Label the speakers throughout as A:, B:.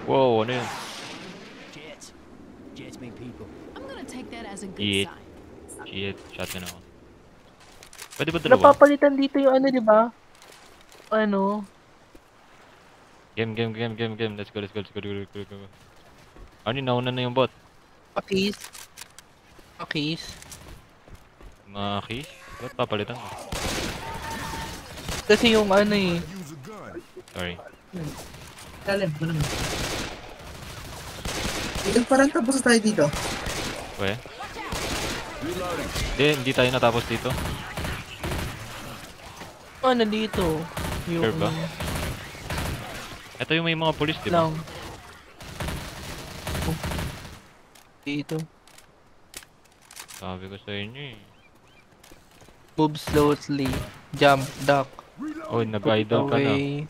A: Wow, ano yun?
B: Jets. Jets make people.
C: I'm gonna take that as a good
A: Shit.
C: sign.
A: Shit, shotgun ako. Pwede ba dalawa?
D: Napapalitan dito yung ano, di ba? Ano?
A: Game. Let's go. Go. Ano yun, nauna na yung bot.
D: Pakis. Pakis.
A: Mga keys? Ba't papalitan ko?
D: Kasi yung ano eh.
A: Sorry.
E: Lalim, mo naman. Parang tapos tayo dito.
A: Weh? Hindi tayo natapos dito.
D: Ano dito? Yung...
A: Sure ba? Ito yung may mga police, di ba?
D: Lang. Oh. Dito.
A: Sabi ko sa inyo eh.
D: Move slowly. Jump, duck.
A: Oh, nag-idle ka na.
D: Away.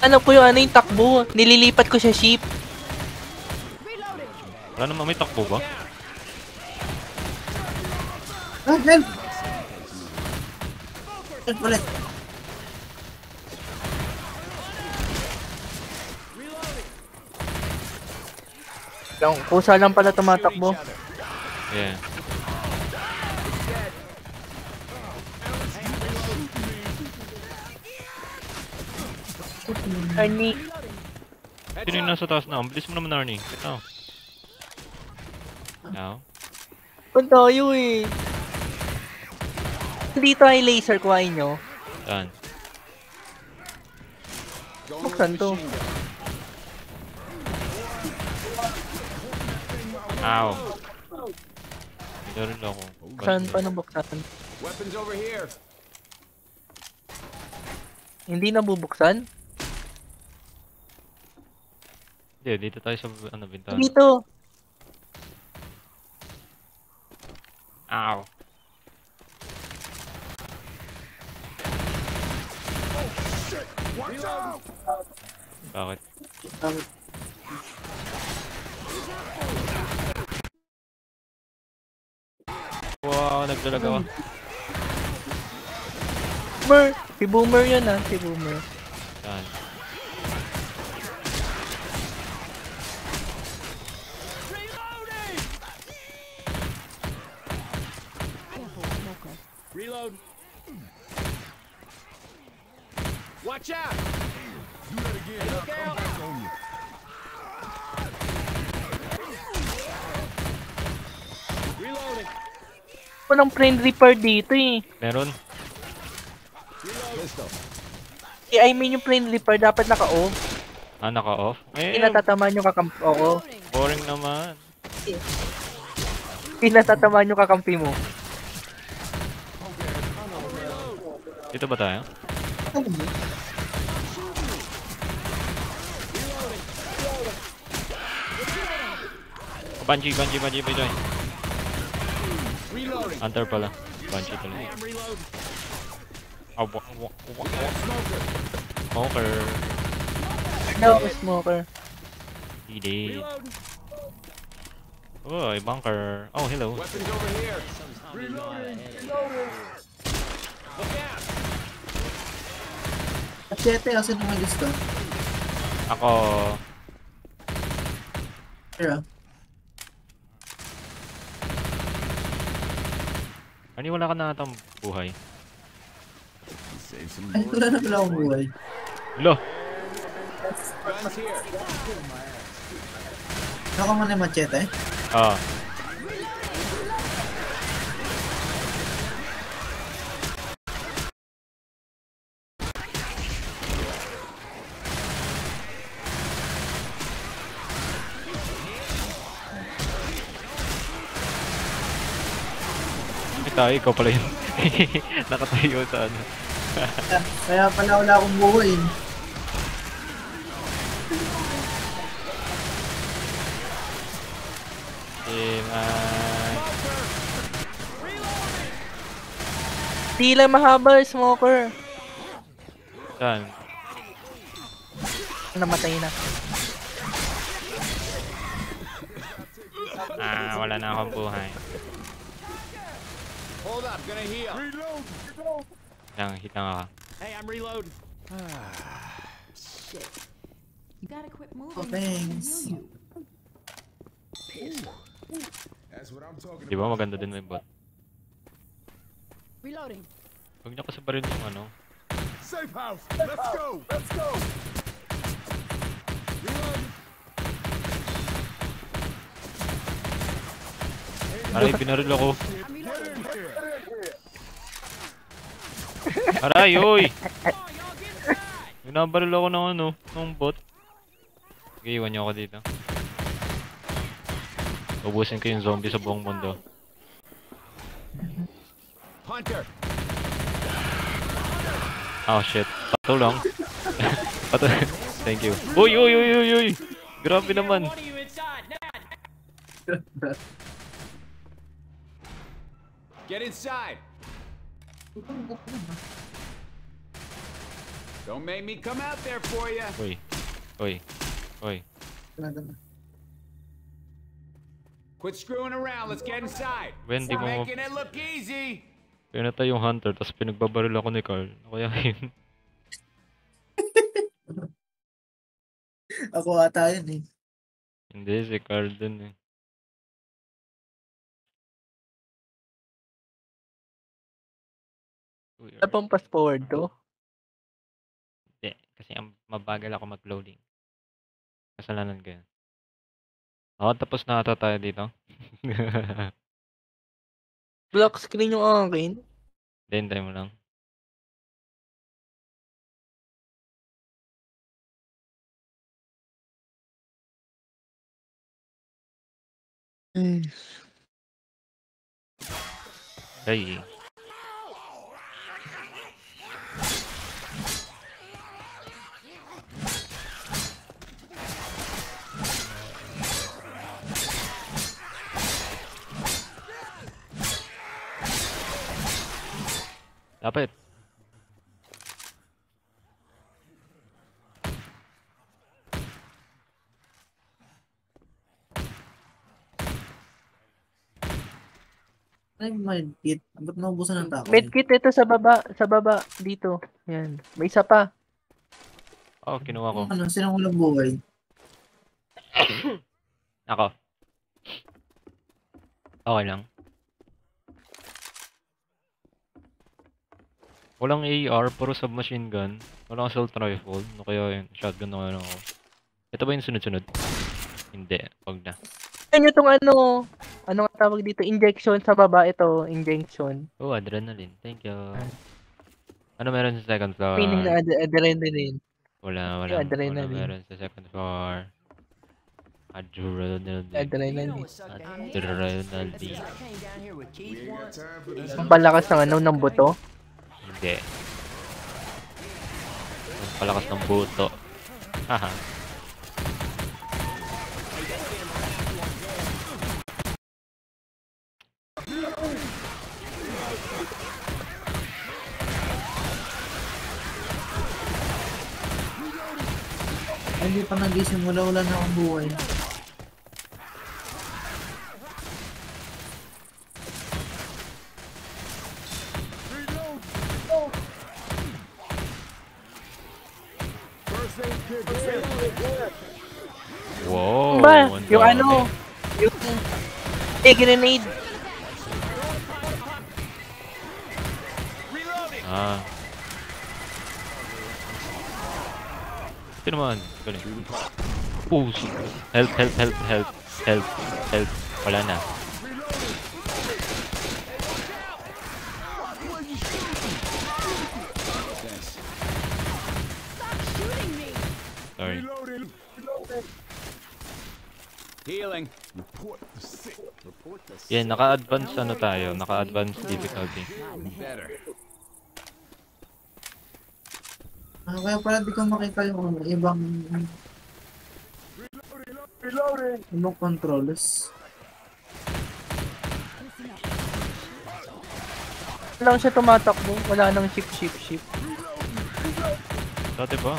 D: Ano po yung ano yung takbo? Nililipat ko sa ship.
A: Wala naman, may takbo ba?
E: Help! Help ulit.
D: Lang, kusa lang pala tumatakbo.
A: Yeah.
D: Arnie.
A: Sino yung nasa taas na? Ang bilis mo naman, Arnie. Ito. Now.
D: Punta tayo eh. Dito ay laser, kuhain nyo.
A: Saan?
D: Buksan to.
A: Ow. Hindi rin ako.
D: Saan pa nabuksan?
B: Weapons over here.
D: Hindi nabubuksan?
A: Hindi, dito tayo sa ano, bintana.
D: Dito.
A: Ow. Bakit? Wow, nagdalag ako.
D: Boomer! Si Boomer yun ah, si Boomer.
A: Saan?
B: Reload. Watch out. Look out. Reloading.
D: Walang friend repair dito eh.
A: Meron?
D: I mean yung friend repair dapat naka-off.
A: Ah, naka-off?
D: Hindi natatamaan yung kakampi. Oo.
A: Boring naman.
D: Hindi natatamaan yung kakampi mo.
A: Dito ba tayo? Oh, Banshee.
B: Reloading.
A: Hunter pala. Banshee pala.
B: Hey, I'm reloading.
A: Oh, Smoker.
D: No, smoker.
A: He did.
B: Reloading.
A: Oh, bunker. Oh, hello.
B: Weapons over here. Reloading. Look out.
E: Machete, kasi naman gusto.
A: Ako.
E: Here ah.
A: Ano, wala ka na atang buhay?
E: Ay, wala na pala akong buhay.
A: Lo!
B: Guns here.
E: Naka mo na yung machete.
A: Ah. Tayo, ikaw pala yun. Nakatayo sa ano.
E: Kaya pala wala akong buhay.
A: Man.
D: Di lang mahaba, smoker.
A: Saan?
D: Namatay na.
A: Ah, wala na akong buhay.
B: Hold up, gonna heal.
A: Hit lang ako.
B: Hey, I'm reloading.
C: You gotta quit moving.
E: Oh, thanks.
C: I heal you.
F: That's what I'm talking
A: Di ba maganda din may bot?
C: Reloading.
A: Huwag niyo kasi pa rin yung ano.
F: Safe house. Let's go. Let's go.
A: Aray, binaril ako.
C: I'm reloading.
A: Aray, oy! Binabaril ako ng ano, ng bot. Sige, iwan niyo ako dito. Ubusin ko yung zombie sa buong mundo.
B: Hunter.
A: Oh shit. Pato lang. Pato. Thank you. Uy, uy, uy, uy, uy! Grabe naman.
B: Get inside. Don't make me come out there for you.
A: Uy. Uy. Uy.
B: Quit screwing around. Let's get inside.
A: Ben, di
B: We're
A: mo
B: making it look easy.
A: pinatay yung hunter, tapos pinagbabaril ako ni Carl. Ano kaya yun?
E: Ako ata yun eh.
A: Hindi, si Carl din eh. Uy,
D: Ano pang fast forward to?
A: Hindi, kasi mabagal ako mag-loading. Kasalanan ko yun. Oo, tapos na ata tayo dito.
D: Black screen yung akin.
A: Hindi, hintay mo lang. Ay. Lapit.
E: Ay, medkit. Ba't naubusan ng tao?
D: Medkit ito sa baba, dito. Yan. May isa pa.
A: Oh, kinuha ko.
E: Ano, sinang walang buhay?
A: Ako. Okay lang. Walang AR, puro submachine gun. Walang assault rifle. Ano kaya yun? Shotgun na lang ako. Ito ba yung sunod-sunod? Hindi. Wag na.
D: Yan yung ano nga tawag dito? Injection sa baba. Ito, injection.
A: Oh, adrenaline. Thank you. Ano meron sa second floor?
D: Feeling na adrenaline.
A: Wala.
D: Yung
A: Wala
D: adrenaline.
A: meron sa second floor. Adrenaline.
D: Adrenaline.
A: Adrenaline.
F: We ain't got time for this.
D: Ang palakas ng buto.
A: Hindi. Ang palakas ng buto. Haha.
E: Ay, hindi pa nagising. Wala na akong buhay.
F: First aid kit.
A: Wow.
D: Ba?
A: ang
D: Yung
A: dami.
D: yung grenade.
A: Ah. Ito naman. Galing. Oh, help. Wala na. Sorry.
F: Reloading.
B: Healing.
F: Report the sick. Report the sick.
A: Yan, naka-advance ano tayo. Naka-advance difficulty.
B: Better.
E: Kaya pala di ko makita yung ibang ibang controls.
D: Wala lang siya tumatakbo. Wala nang ship.
A: Dati ba?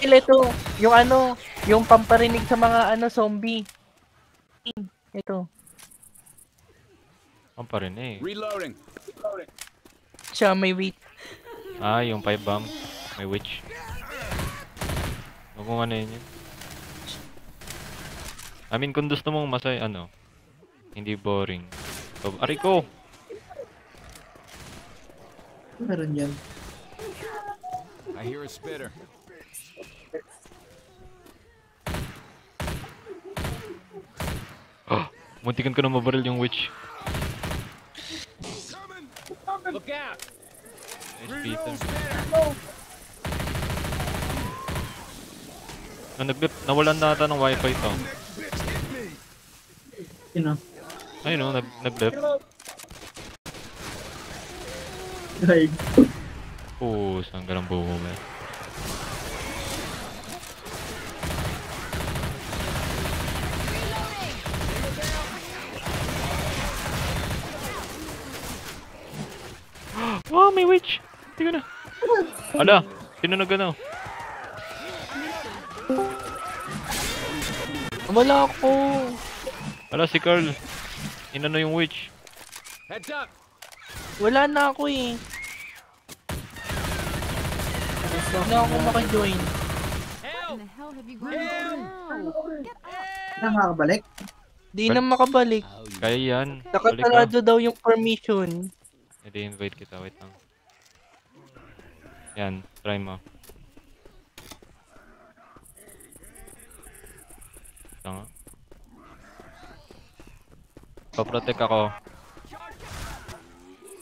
D: Ito, yung pamparinig sa mga zombie. Ito.
A: Ang pa rin eh.
B: Reloading.
D: Siya may weight.
A: Ah, yung 5 bomb. May witch. Huwag kong ano yun. I mean, kung gusto mong masay, hindi boring. So, aray ko!
E: Meron yan.
B: I hear a spitter.
A: Muntikan ko na mabaril yung witch.
B: Look out!
A: Nice, Peter. Nawalan na ata ng wifi to.
E: Sino?
A: Ayun nag-left.
E: Ay.
A: Oo, saan ka ng buho mo eh. Wow, may witch! Tingnan na. Ala, sino nag-ano?
D: Wala ako.
A: Ala, si Carl. Inano yung witch.
B: Heads up!
D: Wala na ako eh. Wala ako maka-join.
C: What in the hell have you gone down? Get up!
E: Nakakabalik?
D: Di na makabalik.
A: Kaya yan. Balik ka.
D: Nakasarado daw yung permission.
A: I-invite kita, wait lang. Yan, try mo. Ito nga. Pa-protect ako.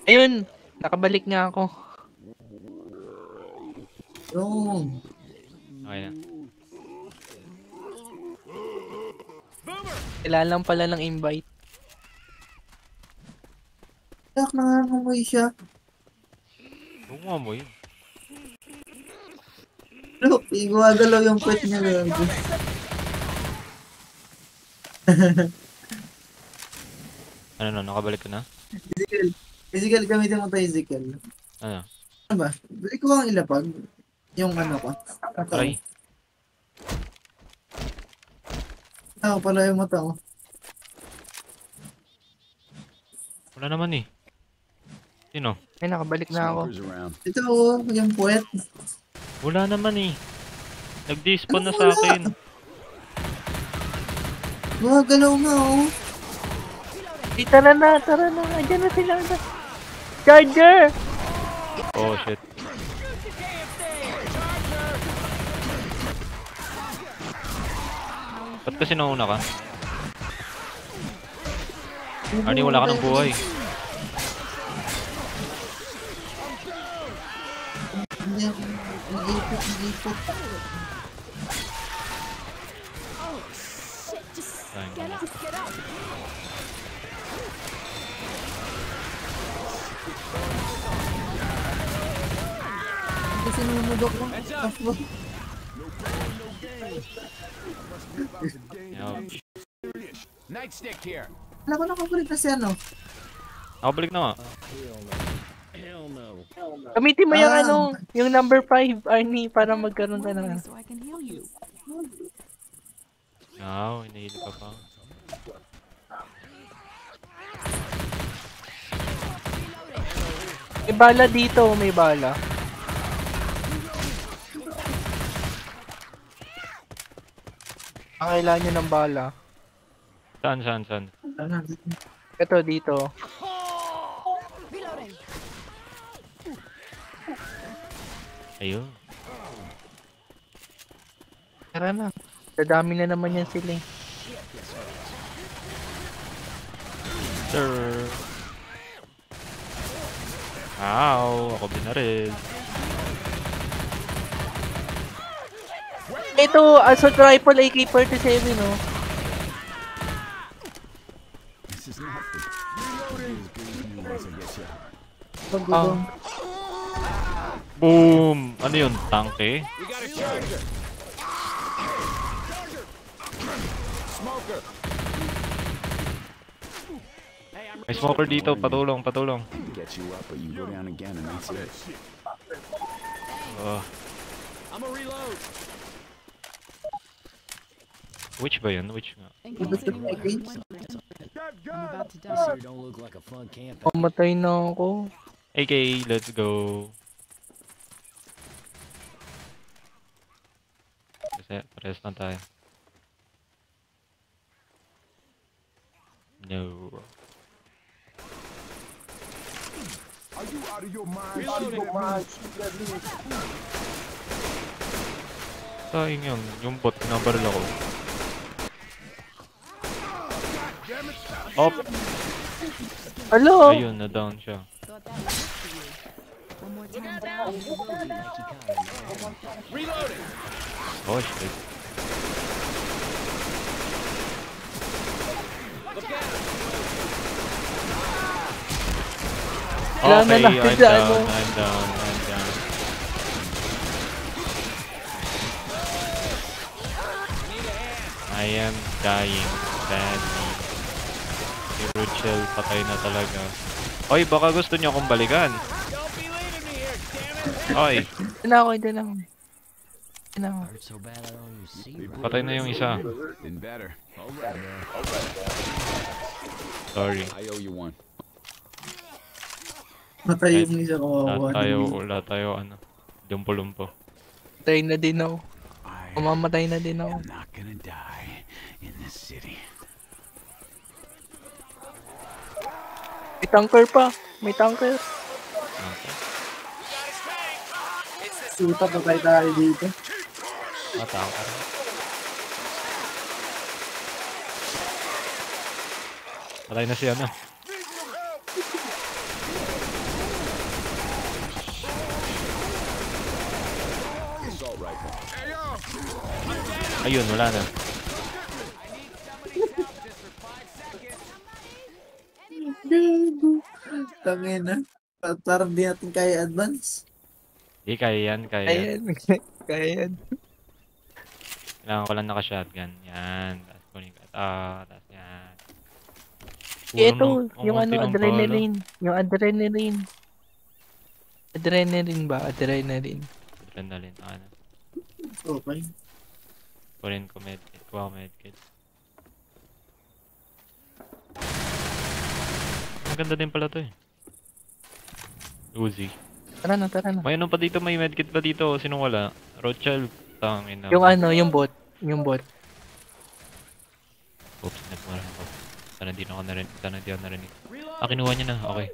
D: Ayun, nakabalik nga ako.
E: Yung.
A: Okay na.
D: Kailangan lang pala ng invite.
E: Yak, nangangamoy siya.
A: Huwag mo amoy.
E: Look, igawagalaw yung pet niya. Gago.
A: Ano na, nakabalik ka na?
E: Ezekiel. Ezekiel, gamitin mo tayo, Ezekiel.
A: Ano?
E: Ano ba? Balik ko ang ilapag. Yung ano ko.
A: Aray.
E: Ako pala yung mata ko.
A: Wala naman eh. Sino?
D: Ay, nakabalik na ako.
F: Smokers around.
E: Ito oh, yung puwet.
A: Wala naman eh. Nag-despawn na sa akin.
E: Gumagalaw nga oh.
D: Ay, tara na. Andiyan na sila. Charger!
A: Oh shit. Ba't kasi nauna ka? Arnie, wala ka ng buhay.
E: Hindi ako nag-ipot.
A: Sayang.
C: Get up! Get up!
E: Kasi sinunugok lang.
B: Heads up!
A: Ouch.
B: Nightstick here.
E: Wala ko nakabalik na si ano.
A: Nakabalik na nga.
D: Gamitin mo yung
E: Ah.
D: yung number 5, Arnie, para magkaroon ka ng
C: So I can heal you.
A: Wow, hinahili ka pa.
D: May bala dito, may bala. Ang kailangan nyo ng bala.
A: Saan?
E: Ano?
D: Ito, dito.
C: Reloading!
A: Ayun.
D: Tara na. Dadami na naman yan sila eh.
A: Sir. Ow, ako binaril.
D: Ito, assault rifle AK-47, no?
F: This is not the reloading. Once I get you.
E: Pagulong.
A: Boom! Ano yun? Tanke?
B: We got a charger. Smoker. Hey, I'm
A: May smoker dito, patulong.
F: Get you up, but you go down again, and that's it.
B: I'm a reload.
A: Which ba yun? Which nga?
C: In
E: Gusto
C: case
E: mo
C: anyone
E: i-game?
C: was wondering, I'm about to die.
B: Don't look like a fun camp.
D: Pamatay na ako.
A: AK, let's go. Kasi, pares lang tayo. No.
F: Are you out of your mind?
A: Sayang yun. Yung bot, pinabaril ako. Op!
D: Hello!
A: Ayun, na-down siya.
C: Thought that was it for you. One more time.
B: Reloading.
A: Oh, shit.
B: Look out.
D: Kailangan
A: Okay,
D: na natin
A: I'm
D: sa
A: down,
D: ano.
A: I'm down, I'm down. I am dying badly. Si Ruchel, patay na talaga. Oy, baka gusto niyo akong balikan.
B: Don't be leaving me here, damn it.
A: Oy,
D: Ito na ako, ito na ako. Ito na ako.
A: patay na yung isa.
F: Been better. All right.
A: Sorry.
F: I owe you one.
E: Matay yung isa ko.
A: Wala tayo, ano, lumpo-lumpo.
D: Patay na din ako.
F: I
D: Mamamatay na din ako.
F: am not gonna die in this city.
D: May tanker pa. May tanker.
A: Okay.
E: Suta pa tayo dito.
A: Matang ka rin. Patay na si ano.
F: Assault rifle.
A: Ayun, wala na.
E: Tangin na. Parang di natin kaya advance.
A: Di, kaya yan, kaya yan.
D: Ayan. Kaya yan.
A: Kailangan ko lang naka-shotgun. Yan. Tapos kunin ko. Tapos yan.
D: Ito,
A: Ang
D: yung ano,
A: unti ng
D: adrenaline. Yung adrenaline. Adrenaline ba? Adrenaline.
A: bala. Adrenaline. Ano.
E: Okay.
A: Kunin ko medkit. Kuha ko medkit. Maganda din pala to eh. Uzi.
D: Tara na, tara na.
A: May ano pa dito, may medkit pa dito. Sinong wala? Rothschild. Tangin na.
D: Yung ano, yung bot. Yung bot.
A: Oops, nagmara ako. Sana di ako narinig. Sana di ako narinig. Ah, kinuha niya na. Okay.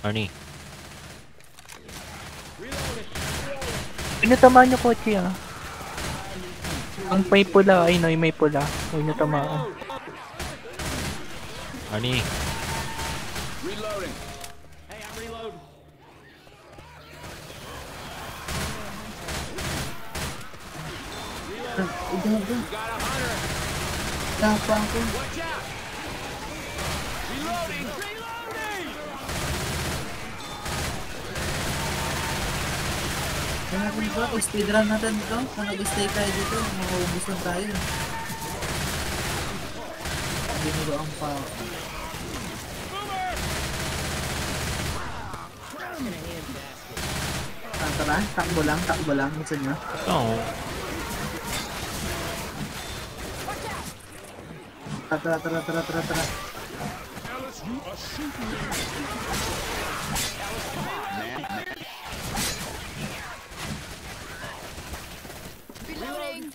A: Arnie.
D: Pinatamaan yung kotse ah. Ang may pula, ay no, yung may pula. Huwag niyo tamaan.
A: Arnie.
B: Reloading. Hey, I'm reloading.
E: Gago.
B: Got a hunter.
E: Lapa ako.
B: Watch out. Reloading. Reloading.
E: Kaya natin ba? Speedrun natin ito. Kung nag-stay tayo dito, makaubos lang tayo. Binulo ang pa. Tara, takbo lang. Gusto nyo?
A: Oo.
E: Tara.
C: Reloading.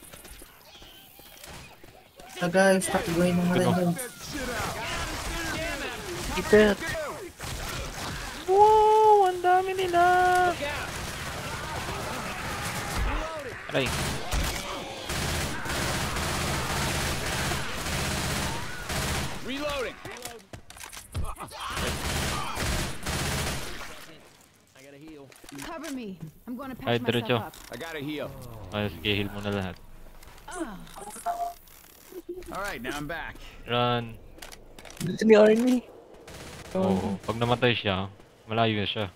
E: Guys, takbohin mo na rin yun.
D: Peter. Wow, ang dami nila.
A: Aray.
B: Reloading.
C: Cover me. I'm going to
A: Ay,
C: patch
A: diretso.
C: myself up.
B: I gotta heal.
A: Ay, sige, heal mo na lahat.
B: All right, now I'm back.
A: Run.
D: Gusto ni Arnie.
A: Oo. Pag namatay siya, malayo na siya.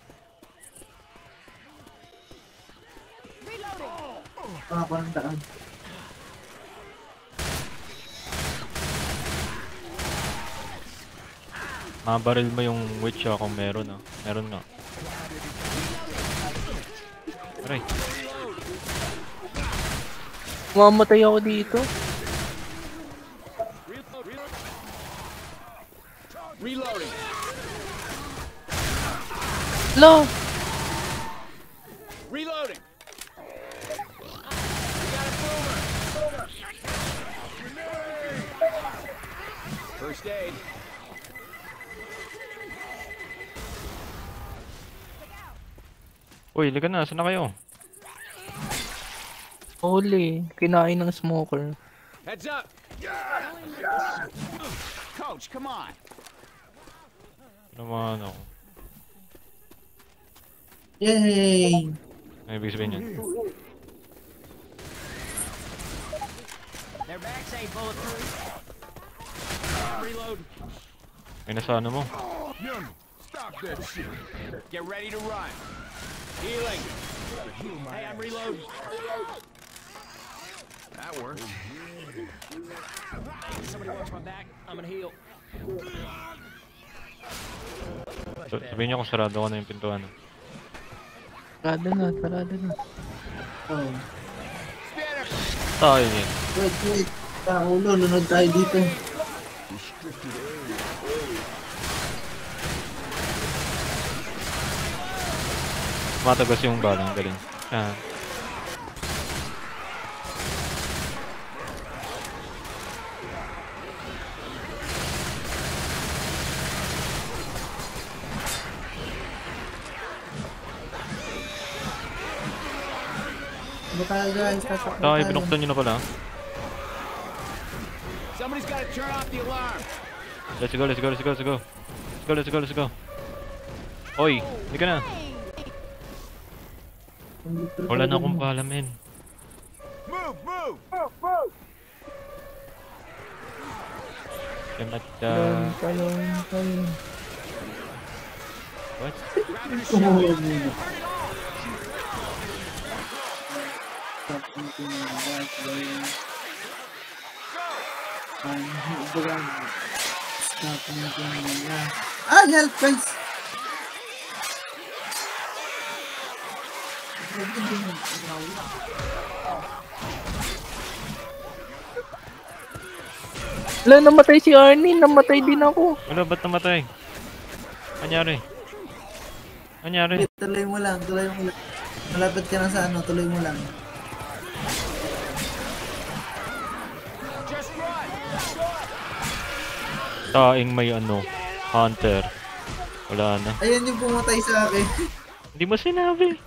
E: Ako ng daan.
A: Mabaril mo yung witch kung meron ah. Meron nga. Aray.
D: Mamatay ako dito.
B: Reloading.
D: Lo!
B: Reloading. First aid.
A: Uy, liga na. Saan na kayo?
D: Huli. Kinain ng smoker.
B: Heads up. Coach, come on.
A: Ano naman ako?
E: Yay!
A: Ano ibig sabihin yan?
B: Their backs ain't bulletproof. Reload.
A: May nasa ano mo?
F: Young, stop that shit.
B: Get ready to run. Healing. Hey, I'm reloading. That worked. Somebody watch my back. I'm gonna heal.
A: Sabihin niyo kung sarado ko na yung pintuan.
D: Sarado na, sarado na.
E: Oh.
B: Spinner.
A: Tayo yun.
E: Wait. Ulo, lunod tayo dito.
A: Matagos yung bala. Ang galing. Ah.
E: Ano tayo guys? Tatakbo
A: Tayo,
E: tayo.
A: binuksan nyo na pala.
B: Somebody's gotta turn off the alarm.
A: Let's go, let's go, let's go, let's go. Let's go, let's go, let's go. Oy, hindi ka na. Wala na akong bala, men.
F: Move, move.
A: Yamata.
D: Talon.
A: What?
E: Ah, help guys!
D: Wala, namatay si Arnie. Namatay din ako.
A: Wala, ba't namatay? Anyari? Anyari?
E: Tuloy mo lang. Malapit ka na sa ano, tuloy mo lang.
B: Just run.
A: Taing may ano, hunter. Wala na.
E: Ayan yung pumatay sa akin.
A: Hindi mo sinabi.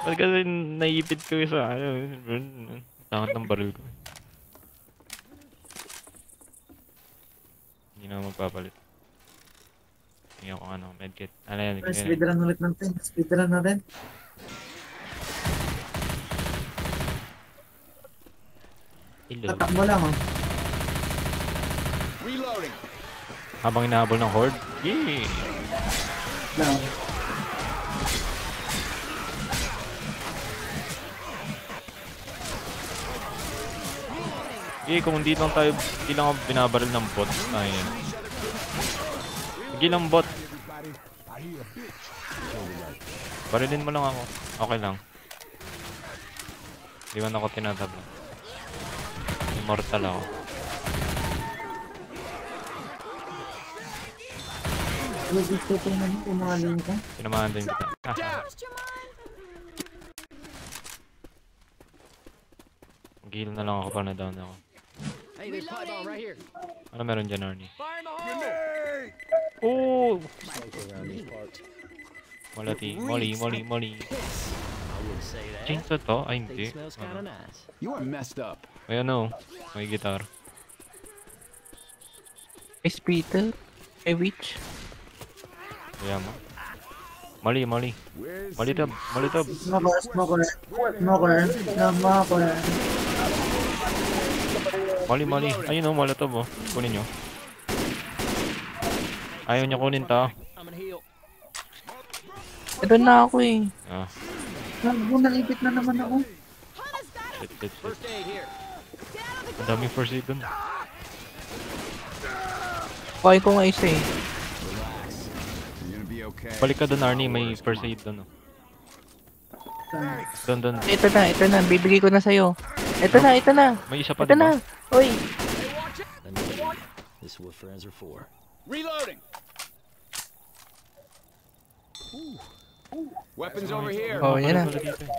A: Ba't kasi naipit ko sa ano, tangat ng baril ko. Hindi na ako magpapalit. Hindi ako ano, medkit. Ano yan?
E: Speedrun ulit natin. Speedrun natin.
A: Hello.
E: Tatak mo lang oh.
B: Reloading.
A: Habang inahabol ng horde? Yee!
E: Lang.
A: Kung hindi lang ako binabaril ng bot. Ayun. Sige lang bot. Barilin mo lang ako. Okay lang. Di man ako tinatabla. Immortal ako.
E: Gusto ko naman pumahalin ka.
A: Sinamahan din kita. Gil na lang ako para na-down ako.
B: Hey, there's pipe bomb right here.
A: Ano meron dyan, Arnie?
B: Fire in the hole.
A: Oh! Molly. Chainsaw to? Ay, hindi.
B: You are messed up.
A: Ay, ano? May guitar.
D: Miss Peter. Hey, witch.
A: Kaya mo. Molly. Malitab.
E: Smoker.
A: Molly. Ayun o, molotov oh. Kunin nyo. Ayaw niya kunin ta.
B: I'm gonna heal.
D: Ito na ako eh.
A: Ah,
E: Naipit na naman ako.
A: shit.
B: First aid here.
A: Ang daming first aid dun.
D: Kuhain ko nga isa eh.
F: You're gonna be okay.
A: Balik ka dun, Arnie. May first aid dun oh. Dun.
D: Ito na. Bibigay ko na sa'yo. Ito na.
A: May isa pa
D: Ito
A: diba?
D: na. Uy.
G: This is what friends are for.
B: Reloading. Weapons over here.
D: Oh, yan na.
A: Wala dito eh.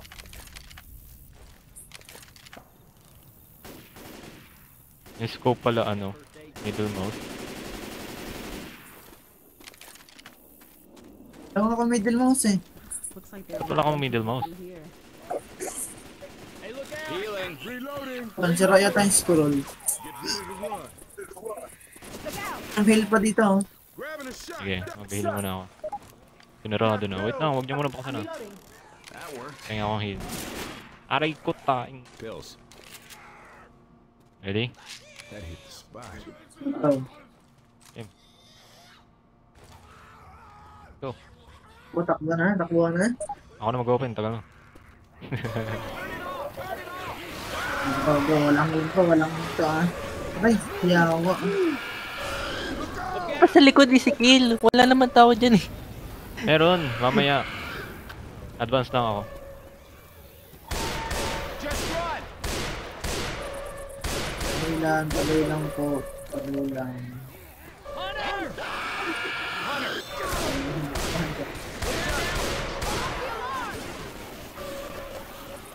A: Yung scope pala ano, middle mouse.
E: Ewan ako middle mouse eh.
C: Looks like they're
A: Wala akong middle mouse.
C: through here.
B: Hey, look out! Healing. Reloading.
E: Pansira yata yung scroll.
B: Get ready to run.
E: Ang heal pa dito oh.
B: Grabbing a shot.
A: Sige, mag-heal muna ako. Pinarado na. Wait lang, huwag niyo muna buksan na.
B: That worked.
A: Kaya akong heal. Aray ko taing.
B: Pills.
A: Ready?
B: That hit the spot.
E: Oh.
A: Go.
E: Oh, takbo na, takbo na.
A: Ako na mag-open, tagal na.
E: Go, walang info, walang info ah. Ay, yawa.
D: Pa sa likod ni si Kill. Wala naman tao dyan eh.
A: Meron, mamaya. Advance lang ako.
B: Just run.
E: Tuloy lang po. Tuloy lang.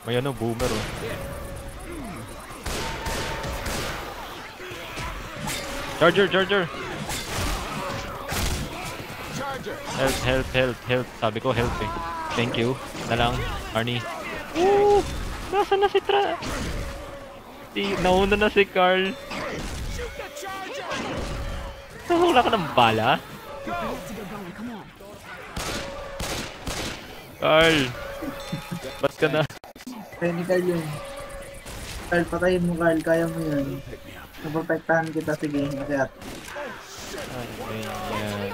A: May ano, boomer oh. Charger!
B: Charger.
A: Help. Sabi ko help eh. Thank you. Na lang, Arnie. Woo! Nasaan na si Tra? Nauna na si Carl.
B: Shoot the charger.
A: Wala ka ng bala?
C: We have to get going. Come on.
A: Carl! Ba't ka na?
E: Technical yun. Carl, patayin mo Carl, kaya mo yun. Naprotektahan kita, sige, akyat.
A: Ay, ganyan.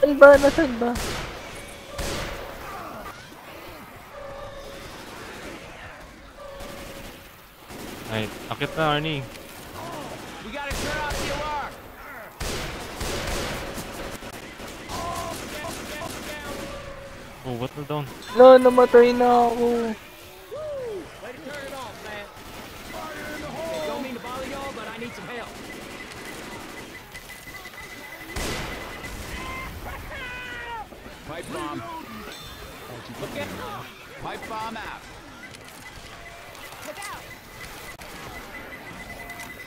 D: Saan ba? Nasaan ba?
A: Ay, akit na Arnie.
B: We gotta turn off the alarm.
A: Oh, what na down?
D: No, namatay na ako.
B: Way to turn it off, man. Hey, don't mean to bother y'all, but I need some help. Pipe bomb. Look out. Pipe bomb out.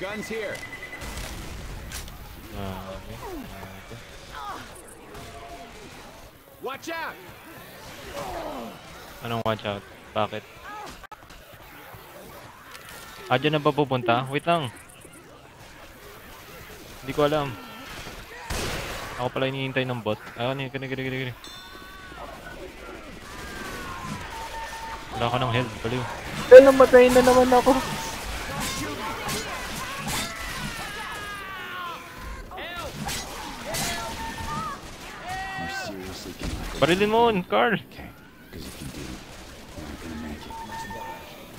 B: Guns here.
A: Okay.
B: Watch out.
A: Anong watch out? Bakit? Dyan na ba pupunta? Wait lang. Hindi ko alam. Ako pala hinihintay ng bot. Gani. Wala ka ng health, baliw.
D: Dahil namatay na naman ako.
F: You seriously cannot go
A: Barilin mo, Carl!
F: because if you do, you're not gonna make it.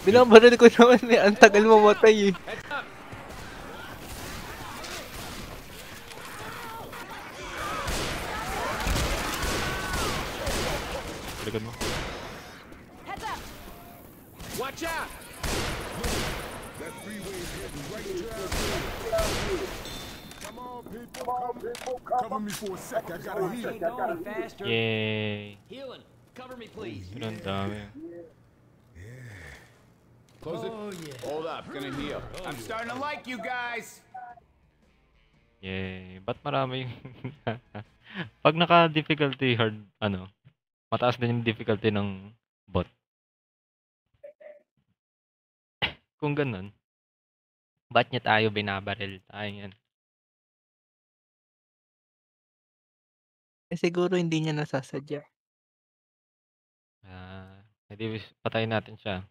D: Binabaril ko naman eh. Ang tagal mamatay eh.
B: Heads up.
A: Balikan mo.
B: Watch out.
F: Cover me for a sec, I gotta heal.
B: Ain't going faster.
A: Yay!
B: Healing. Cover me, please.
A: Pero ang dami.
B: Close it. Hold up. Gonna heal. I'm starting to like you guys.
A: Yay! Ba't marami? Pag naka-difficulty hard, ano, mataas din yung difficulty ng bot. Kung ganun, ba't niya tayo binabaril? Tayo yan.
D: Eh, siguro hindi niya nasasadya.
A: Hindi patayin natin siya.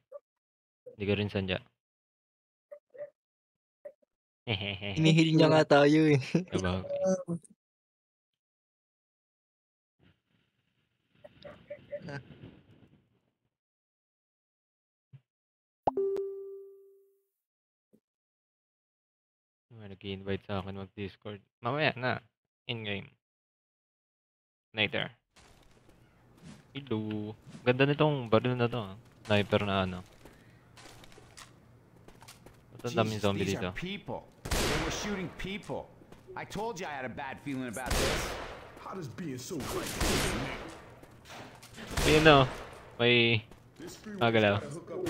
A: Hindi ko rin sandya. Hehehe.
D: Hinihil niya nga tayo eh.
A: Diba? May nag-i-invite sa akin mag-Discord. Mamaya na. In-game. Later. Hello. Ganda nitong baril na to. Sniper na ano. Ba't ang daming
B: Jesus,
A: zombie
B: these
A: dito?
B: are people. They were shooting people. I told you I had a bad feeling about this.
F: How does being so right?
A: May ano. May...
F: This free
A: Galaw.
F: hook up.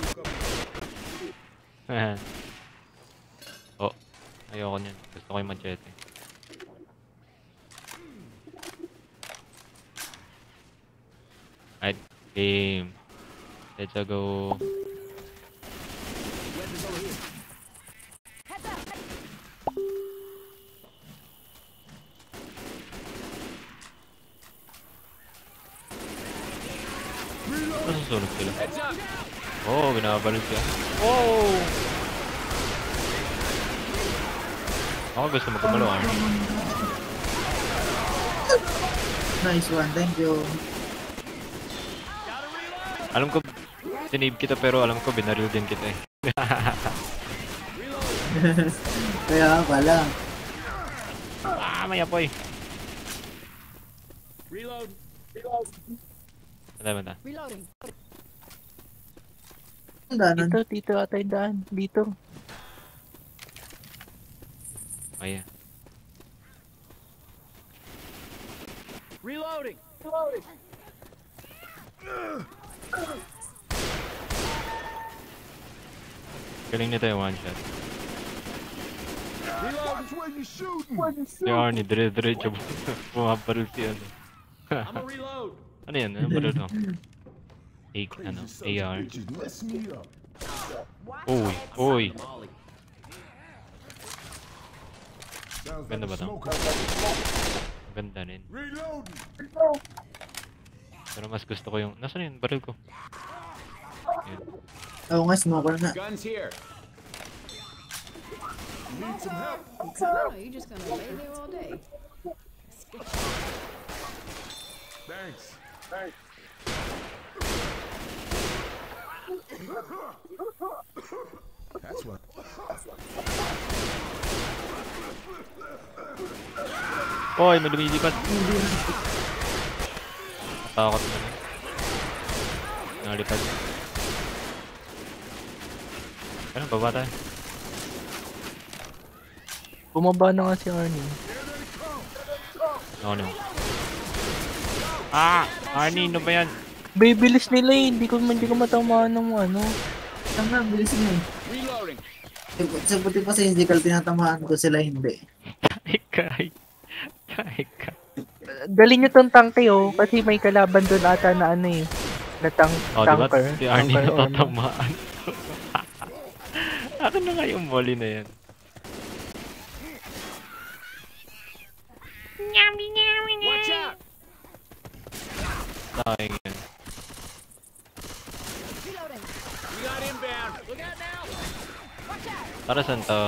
A: Ayoko niyan. Gusto ko yung machete. Alright, game. Let's go.
B: Weapons over here.
A: Nasusunog sila.
B: Heads up.
A: Oo, binabalog siya. Oh! Ako gusto mo gumalo, Arnie.
E: Nice one, thank you.
A: Alam ko, sinave kita pero alam ko binaril din kita eh.
E: Kaya pala.
A: May apoy.
B: Reload.
A: Mata.
C: Reloading.
E: Ang danan.
D: Dito ata yung daan. Dito.
A: Ayan.
B: Reloading.
A: Galing nito yung one shot.
B: Reload.
F: Which way you shooting?
A: Si Arnie, dire-diretso bumabaril si ano.
B: I'm a reload.
A: Ano yan? Ano baril to? Ano?
F: Crazy sons of
A: AR.
F: bitches mess me up.
A: Uy, uy.
B: Molly.
F: Sounds
A: Ganda ba
F: like a
A: to?
F: smoker.
A: Ganda rin.
F: Reloading.
A: Pero mas gusto ko yung... Nasaan yun? Baril ko. Ayan.
E: Oo nga, smoker na.
B: Guns here.
F: Need some help.
C: Oh, you're just gonna lay there all day.
F: Thanks. That's what.
A: Hoy, may lumilipad. Natakot na rin. Nalipad. Ano, baba tayo.
D: Bumaba na nga si Arnie.
A: Ano? Ah! Arnie, ano ba yan?
D: Bibilis nila eh. Hindi ko matamaan ng ano.
E: Tama, bilis nga eh.
B: Reloading.
E: Sa buti pa sa physical, tinatamaan ko sila hindi.
A: Taikay.
D: Dali nyo tong tanke oh. Kasi may kalaban doon ata na ano eh. Na
A: Oh, diba?
D: tanker.
A: Si Arnie
D: Tanker, ano.
A: natatamaan. Akin na nga yung volley na yan.
B: Watch out.
A: Sayang yan.
C: Reloading.
B: We got inbound. Look out now.
C: Watch out.
A: Para saan to?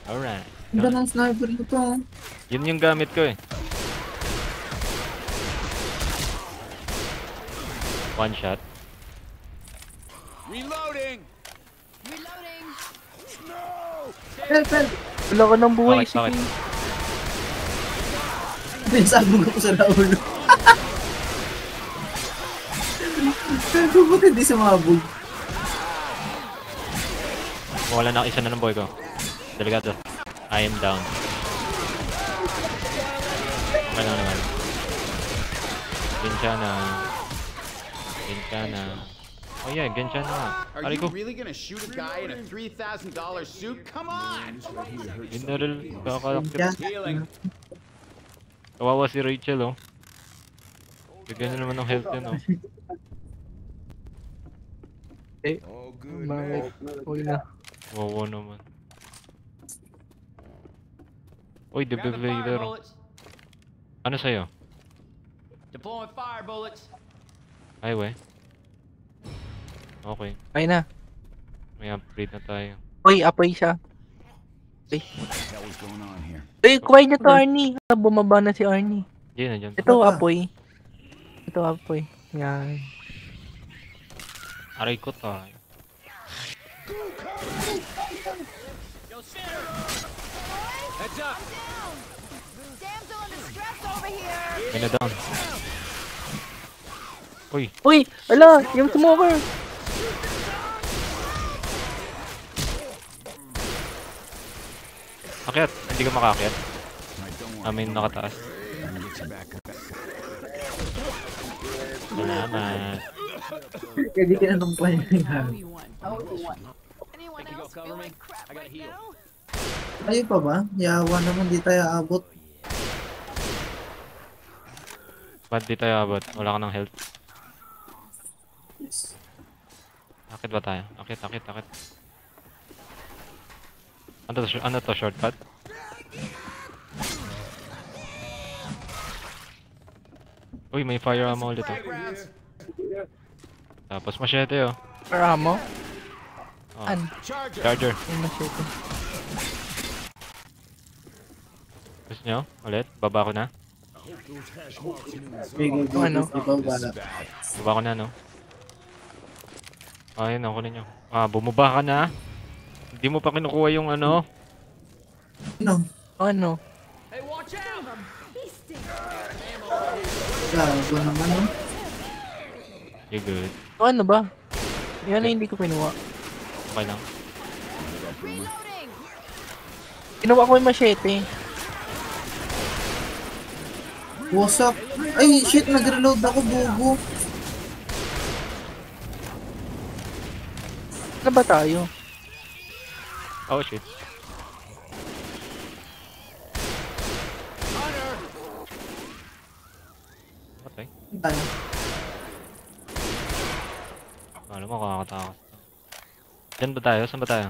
A: Alright.
E: Ang ganda ng sniper nito.
A: Yun yung gamit ko eh. One shot.
B: Reloading.
C: Reloading.
E: Help, help!
D: Wala ka ng buhay.
A: Bakit, bakit?
D: Sige.
E: Pinasabog ako sa naulo. Pero buti hindi sumabog.
A: Wala na isa na ng boy ko. Delikado. I am down. Okay lang naman. Genshana. Oh yeah, Genshana.
B: Are
A: Aray
B: you
A: ko.
B: really gonna shoot a guy in a $3,000 suit? Come on.
A: Binaril. Kakalakit.
B: Healing.
A: Kawawa si Rachel oh. Bigyan niya naman ng health yan oh.
F: All good now.
D: Uy na.
A: Kawawa naman. Uy,
B: Grab the fire
A: defibrillator.
B: bullets.
A: Ano sa'yo?
B: Deploying fire bullets.
A: Ay, we. Okay.
D: Ay na.
A: May upgrade na tayo.
D: Uy, apoy siya.
F: What the hell is going on here?
D: Uy, kuway niyo to Arnie. Bumaba na si Arnie.
A: Hindi na dyan.
D: Ito apoy. Ito apoy. Yan.
A: Aray ko tayo.
B: Yo, center. Heads up.
C: Damsel in distress over here.
A: May na down. Uy,
D: Uy, ala, yung smoker.
A: akyat. Hindi ka makakyat.
F: I don't want
A: Amin nakataas.
F: to get you back up.
A: Salamat.
E: Kaya di kinanong pa niya.
C: Anyone
B: Think you go
C: else
B: cover
C: feel
B: me?
C: like crap
B: I gotta
C: right
B: heal.
C: now?
E: Ayun pa ba? Yawa naman, di tayo abot.
A: Ba't di tayo abot? Wala ka ng health.
E: Yes.
A: Akit ba tayo? Akit. Ano to, shortcut? Uy, may fire ammo ulit oh. Tapos machete oh.
D: Para mo?
A: Oh,
D: An?
A: charger.
D: Yung machete.
A: Gusto nyo? Ulit? Baba ko na?
E: Bigay ko
D: Ano?
E: di ba wala.
A: Baba ko na no? Ayun, ako ninyo. Bumaba ka na? Hindi mo pa kinukuha yung ano?
E: Ano?
D: Ano?
B: Hey, watch out!
E: Gago naman, no?
A: You good?
D: Ano ba? Yan na hindi ko kinuha.
A: Okay lang.
C: Reloading!
D: Kinuha ko yung machete.
E: What's up? Ay, shit, nag-reload ako, bugo.
D: Ano ba tayo?
A: Oh shit. Patay.
E: Tayo.
A: Alam mo, kakatakas. Diyan ba tayo? Saan ba tayo?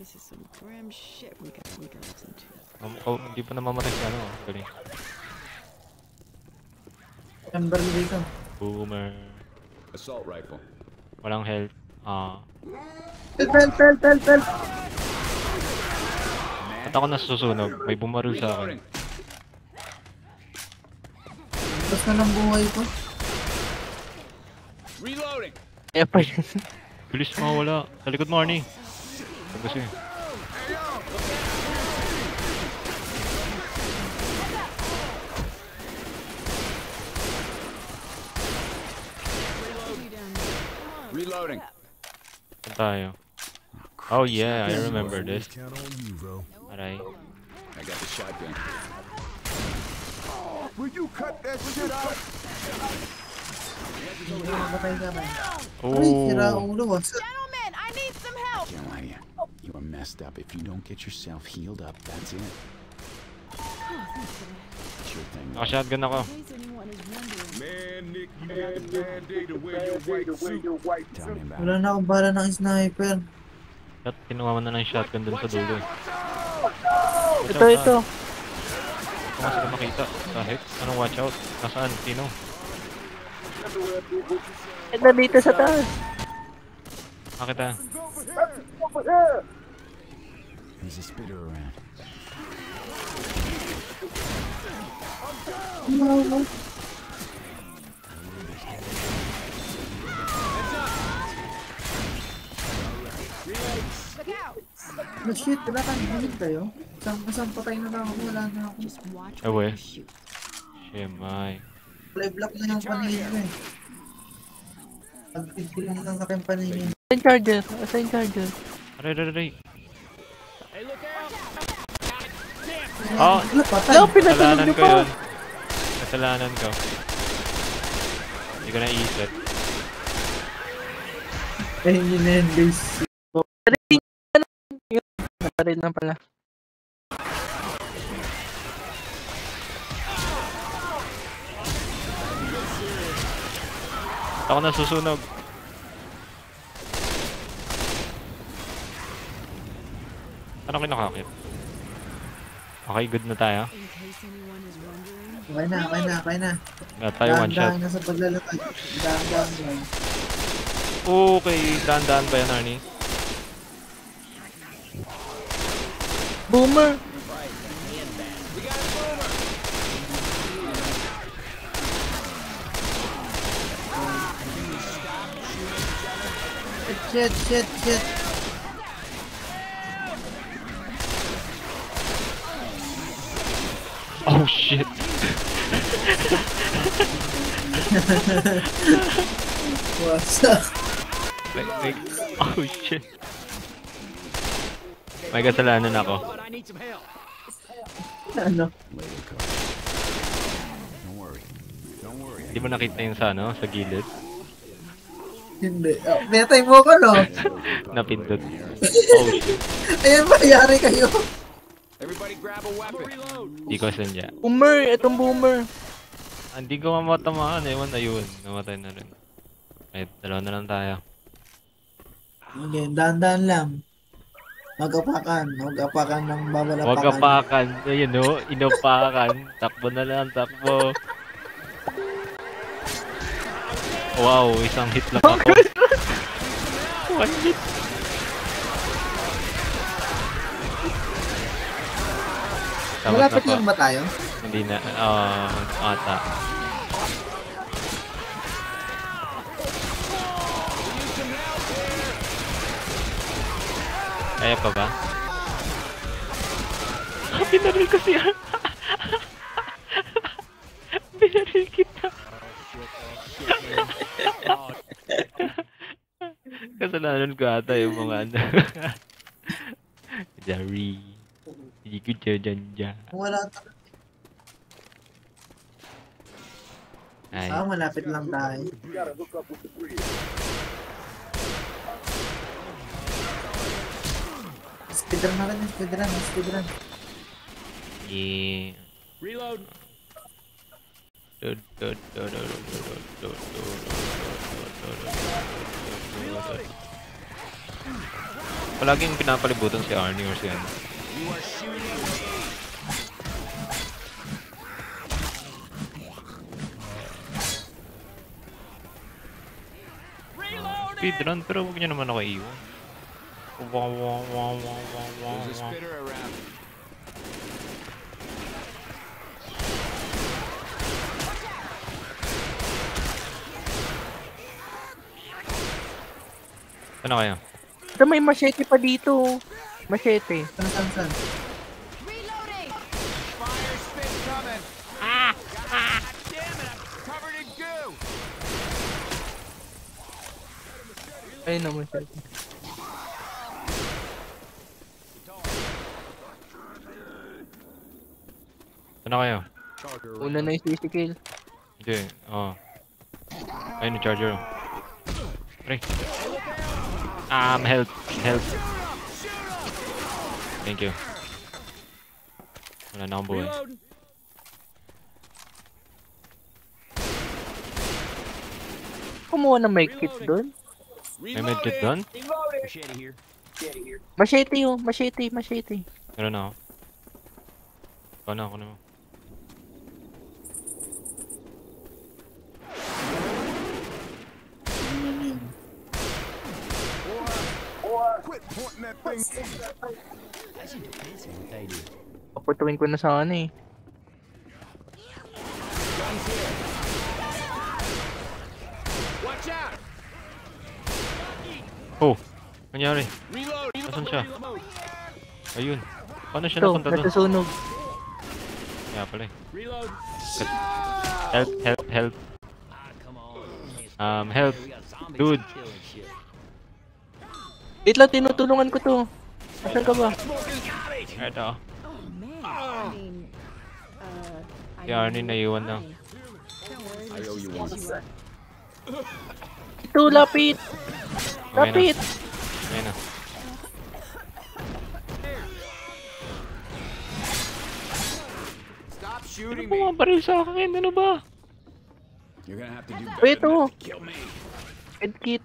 G: This is some grim shit we gotta listen to.
A: Hindi pa namamatay si ano. Galing.
E: Ember dito.
A: Boomer.
F: Assault rifle.
A: Walang health.
E: Pel.
A: At ako nasusunog. May bumaril sa akin.
E: Tapos na ng buhay ko.
B: Reloading!
D: Kaya pa yun.
A: Bilis mawala. Sa likod mo, Arnie. Kasi.
F: Reloading.
A: Saan tayo? Oh yeah, I remember this.
F: Count on you, bro.
A: Aray.
F: I got the shotgun. Will you cut that shit out?
E: Matay ka man. Ay, sira
A: Oh.
E: ulo. What's up?
C: Gentlemen, I need some help!
F: Can't lie to you. You are messed up. If you don't get yourself healed up, that's it. Sure thing.
A: Naka-shotgun ako.
G: In case anyone is wondering,
F: Man, Nick, you got the mandate to wear your white suit. Tell me about
E: Wala na akong bala ng sniper.
A: At kinuha mo na ng shotgun dun sa dulo eh.
D: Ito.
A: Kung sila makita. Kahit. Anong watch out? Nasaan? Sino?
D: Ito dito sa taas.
A: Nakita.
F: There's a spitter around.
C: Look out!
E: Oh shit, wala kang hihit kayo. Isang patay na lang ako, wala na ako.
G: just watch
A: Eh,
G: where
A: we.
G: you shoot.
A: Shemay.
E: Live block na yung paningin ko eh. Pagpigil na lang sa aking paningin.
D: Assign charger. Assign charger.
A: Aray.
B: Hey, look out!
A: Oh!
E: Wala, patay.
D: No, pinatulog
A: Kasalanan
D: niyo
A: ko
D: pa.
A: yun. Kasalanan ko. Hindi ko naisip.
E: Eh, yun na yun guys.
D: Naparin na pala.
A: Ako nasusunog. Ano kinakakit? Okay, good na tayo.
G: In case anyone is wondering,
E: Okay na.
A: Meron tayo one shot.
E: Dahan-dahan na sa paglalakad. Dahan-dahan lang.
A: Okay, daan-daan ba yan, Arnie?
D: Boomer!
E: Shit.
A: Oh shit!
E: What's up?
A: Oh shit! May kasalanan ako.
B: But I need some help.
E: Ano?
F: Later, Carl. Don't worry.
A: Hindi mo nakita yung sa ano, sa gilid?
E: Hindi. Oh, metay mo ko, no?
A: Napindot. Oh shit.
E: Ayan ba, yari kayo.
B: Everybody grab a weapon. Reload.
A: Hindi ko sandya.
D: Boomer! Itong boomer!
A: Hindi ko mamatamaan. Ewan, ayun. Namatay na rin. Ay, dalawa na lang tayo.
E: Okay, dahan-dahan lang. Mag-apakan ng babalapakan.
A: Huwag apakan. Ayun o, inapakan. Takbo na lang, takbo. Wow, isang hit lang ako. One hit. Tapos
E: Malapit
A: na po.
E: lang ba tayo?
A: Hindi na, ata. Kaya pa ba? Binaril ko siya. Binaril kita. Kasalanan ko ata yung mga ano. Sorry. Hindi ko dyan.
E: Wala tayo.
A: Ay,
E: Malapit lang tayo. Speedrun na rin, speedrun.
A: yeah.
B: Reload.
A: Palaging pinapalibutan si Arnie or si ano.
B: You are shooting at me. Reload.
A: Speedrun, pero huwag niyo naman ako iwan.
B: There's a spitter around.
A: Ano kaya?
D: Ito may machete pa dito. Machete.
E: Saan?
C: Reloading!
B: Fire spit coming. God damn it! I'm covered in goo.
D: Ayun na machete.
A: Ano kaya?
D: Una na yung CC-kill.
A: Hindi, ayun yung charger. Pre. Help. Thank you. Wala na akong buhay.
B: Reload.
D: Kumuha ng mic kit doon.
A: May medkit doon?
B: Machete here.
D: Machete yun. Machete.
A: Meron na ako. Ikaw na, ako na mo.
F: Quit pointing that thing.
D: Paputuin ko na sana eh.
B: Guns here. Watch out.
A: Oh! Nangyari?
B: Reload.
A: Nasaan siya? Ayun. Paano siya
D: Ito,
A: napunta doon?
D: nasusunog.
A: Kaya pala eh.
B: Reload.
A: Help. Help. Dude.
D: Wait lang, tinutulungan ko to. Asan ka ba?
A: Ito.
C: Oh man, I mean,
A: Si Arnie naiwan na.
F: I owe you one.
D: Ito, lapit.
A: Okay
D: Lapit.
A: na. Ayun na.
B: Stop
A: Ano
B: shooting
A: ba
B: me.
A: mga baril sa akin? Ano ba?
F: You're gonna have to do
D: Wait,
F: better than
D: oh.
F: that to kill me.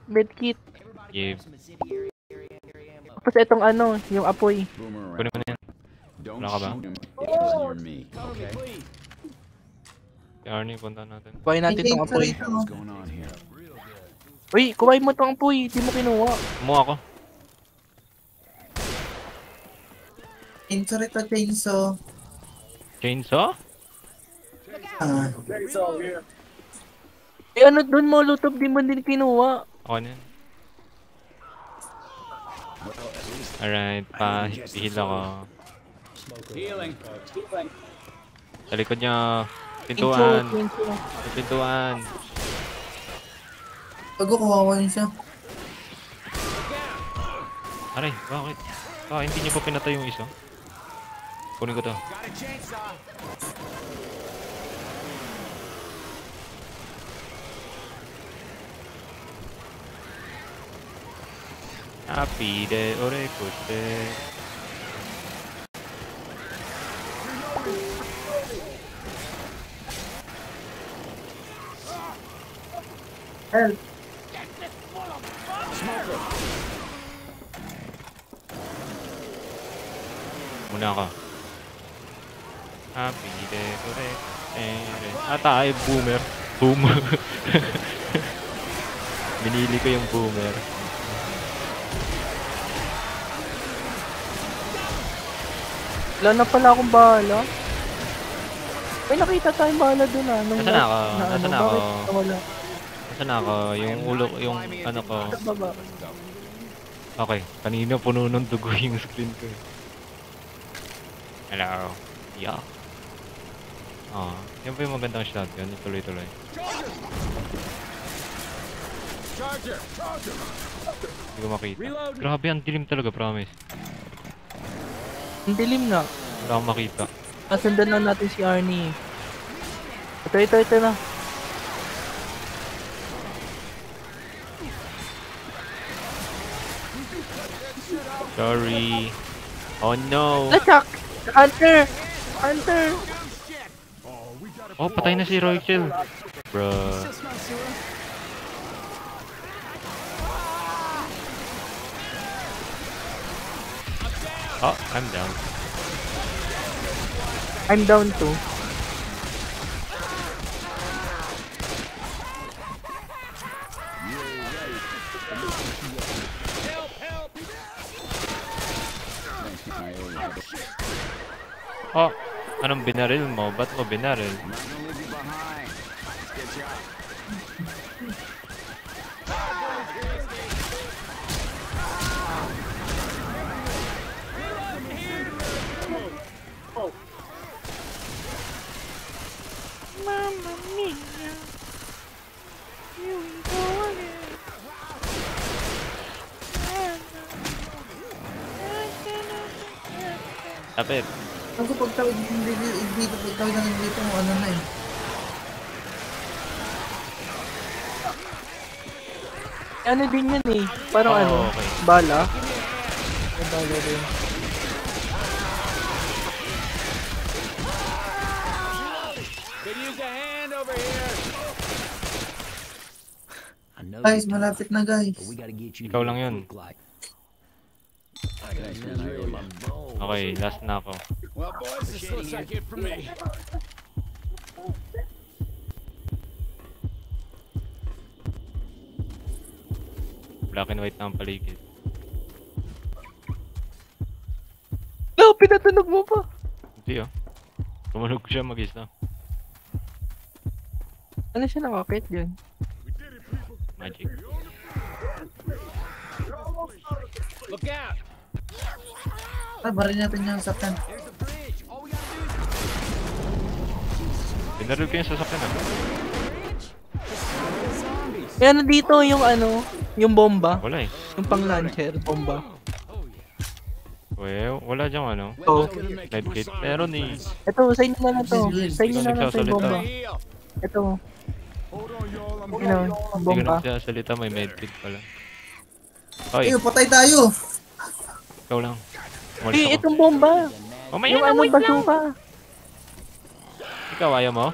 D: Medkit.
A: Give.
D: Tapos itong ano, yung apoy.
F: Boomerang.
A: Kunin mo na yan.
F: Don't
A: Wala ka ba?
F: shoot him if he's near me.
B: Cover me, please.
A: Si Arnie, punta natin.
D: Kuhain natin
E: May
D: itong
E: games
D: apoy.
E: rito.
F: What's going on here?
D: Uy, kuhain mo itong apoy. Di mo kinuha.
A: Kumuha ako.
E: Chainsaw.
A: Chainsaw?
D: Eh ano dun mo, Lutob, di mo din kinuha.
A: Ako na yan. Alright, pa-heal ako.
B: Healing.
A: Sa likod niya. Pintuan.
D: Chainsaw.
A: Sa pintuan.
E: Pag kukuha yun siya.
A: Aray, bakit? Hindi niyo pa pinatay yung isa? Kunin ko to.
B: Got a chainsaw.
A: Happy de orekote.
E: Help!
A: Muna ako. Happy de orekote. Tayo, boomer. Boomer. Binili ko yung boomer.
D: Wala na pala akong bahala. May nakita tayong bahala dun ah. Nung
A: Nasaan ako?
D: na
A: Nasaan
D: ano,
A: ako?
D: bakit nawala?
A: Nasaan ako? Yung ulo, yung ano ko.
D: Sa baba.
A: Okay, kanina puno ng dugo yung screen ko. Hello. Yeah. Yan pa yung magandang shotgun. Yung tuloy-tuloy.
B: Charger!
A: Hindi ko makita. Grabe, ang dilim talaga, promise.
D: Ang dilim na.
A: Wala akong makita.
D: Nasundan na natin si Arnie. Ito na.
A: Sorry. Oh no.
D: Lachak! Hunter! Hunter!
A: Oh, patay na si Roykill. Bruh. Oh, I'm down.
D: I'm down too.
A: Oh, anong binaril mo? Ba't mo binaril? Tapit.
E: Ako pagtawid dito, pagtawid na dito, ano na eh.
D: Ano din yan eh. Parang
A: Oh,
D: ano,
A: okay.
D: bala. May bala din.
B: Could use a hand over here.
F: I know
E: Guys,
F: you're tough,
E: malapit na guys.
F: but we gotta get you
A: Ikaw
F: to
A: lang yun.
F: look like. Thanks, man. I owe you.
A: Okay, last na ako.
B: Well, boys, this looks like it for me.
A: Black and white na ang paligid.
D: No, pinatunog mo pa.
A: Hindi oh. Tumunog siya mag-isa.
D: Ano siya nakakit yun?
A: Magic.
B: Look out!
E: Ah, barin natin yung sakyan.
B: There's the bridge. All we gotta do is
A: Binaril ko yung sasakyan ah.
D: Eh ano dito yung bomba?
A: Wala eh.
D: Yung pang launcher, bomba.
A: Well, wala dyang ano.
D: Oh.
A: Live kit. Meron eh.
D: Ito, sa inyo na lang to. Sa inyo na lang to yung bomba.
B: heal.
D: Ito,
F: Hold on, y'all. I'm
D: yun o, yung
A: Hindi ko
D: bomba.
A: nagsasalita, may medkit pala. Hoy,
E: Ayun, patay tayo!
A: ikaw lang. Umalis
D: Eh,
A: ako.
D: itong bomba.
A: Mamaya
D: Yung
A: na,
D: ano,
A: wait lang.
D: bazooka.
A: Ikaw, ayaw mo?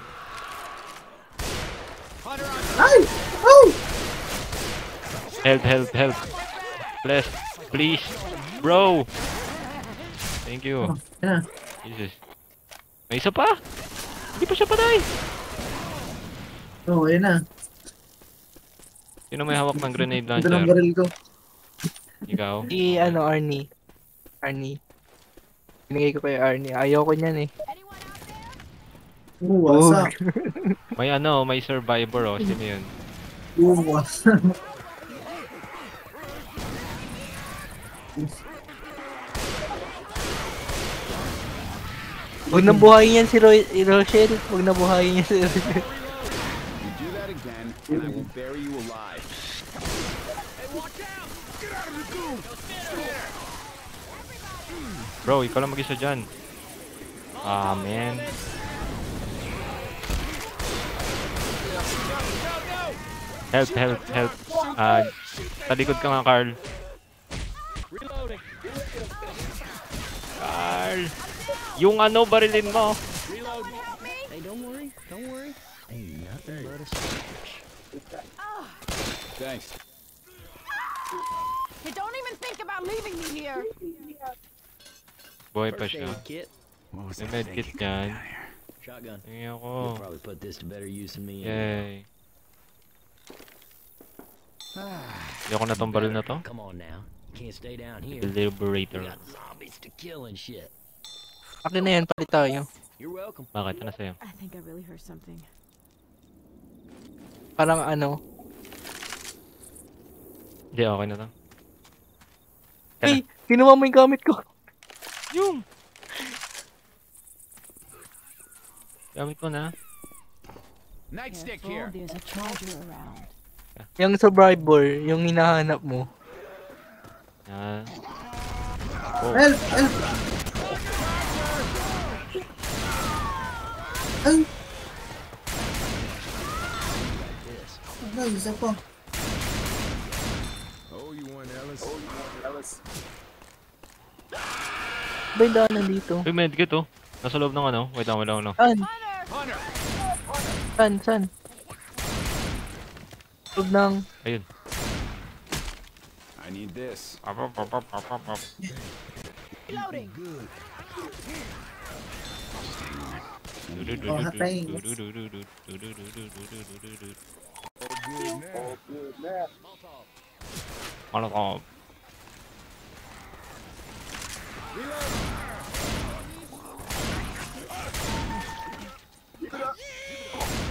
E: Ay! Oh!
A: Help, help, help. Please, please. Bro! Thank you.
E: Yan na.
A: Jesus. May isa pa? Hindi pa siya patay.
E: Oh, ayun na.
A: Sino may hawak ng grenade
E: Ito ng
A: launcher?
E: baril ko.
A: Ikaw?
D: Si Arnie. Binigay ko kay Arnie. Ayaw ko niyan eh.
E: Wasak.
A: May survivor oh. Sino yun?
E: Wasak.
D: Huwag na buhayin yan si Rochelle. Huwag na buhayin yan si Rochelle.
F: You do that again, and I will bury you alive.
A: Bro, ikaw lang mag-isa dyan. Ah, man. Help, help, help. Talikod ka nga, Carl. Carl! Yung ano, barilin mo.
B: Reload. Hey, don't worry. Don't worry. Ain't nothing but a scratch.
F: Thanks.
C: Hey, don't even think about leaving me here.
A: Buhay pa
B: First
A: siya.
B: aid kit,
F: What was I
A: May medkit
F: thinking coming
A: yan.
F: down here?
B: shotgun.
A: Tingnan ko.
B: You'll probably put this to better use than me.
A: Yay. Hindi ako na tong baril na to.
B: Come on now. You can't stay down here.
A: The
B: We
A: Liberator.
B: got zombies to kill and shit.
D: Akin na yan, palit tayo.
B: You're welcome.
A: Bakit? Ano sa'yo?
C: I think I really heard something.
D: Parang ano.
A: Hindi, okay na to.
D: Hey, kinuha mo yung gamit ko.
A: Yung! Gamit ko na.
F: Nightstick
C: Careful,
F: here.
C: there's a charger around.
D: Yung survivor, yung hinahanap mo.
A: Yan. Oh.
E: Help! Help! Ay!
B: This.
E: Ano, isa pa.
F: Oh, you want Ellis?
D: Ba yung daanan dito?
A: Uy, medkit oh. Nasa loob ng ano. Wait lang.
D: Saan?
F: Hunter!
D: Saan? Tug ng...
A: Ayun.
F: I need this.
C: Reloading.
F: Good.
E: Oh, hatayin.
A: Molotov.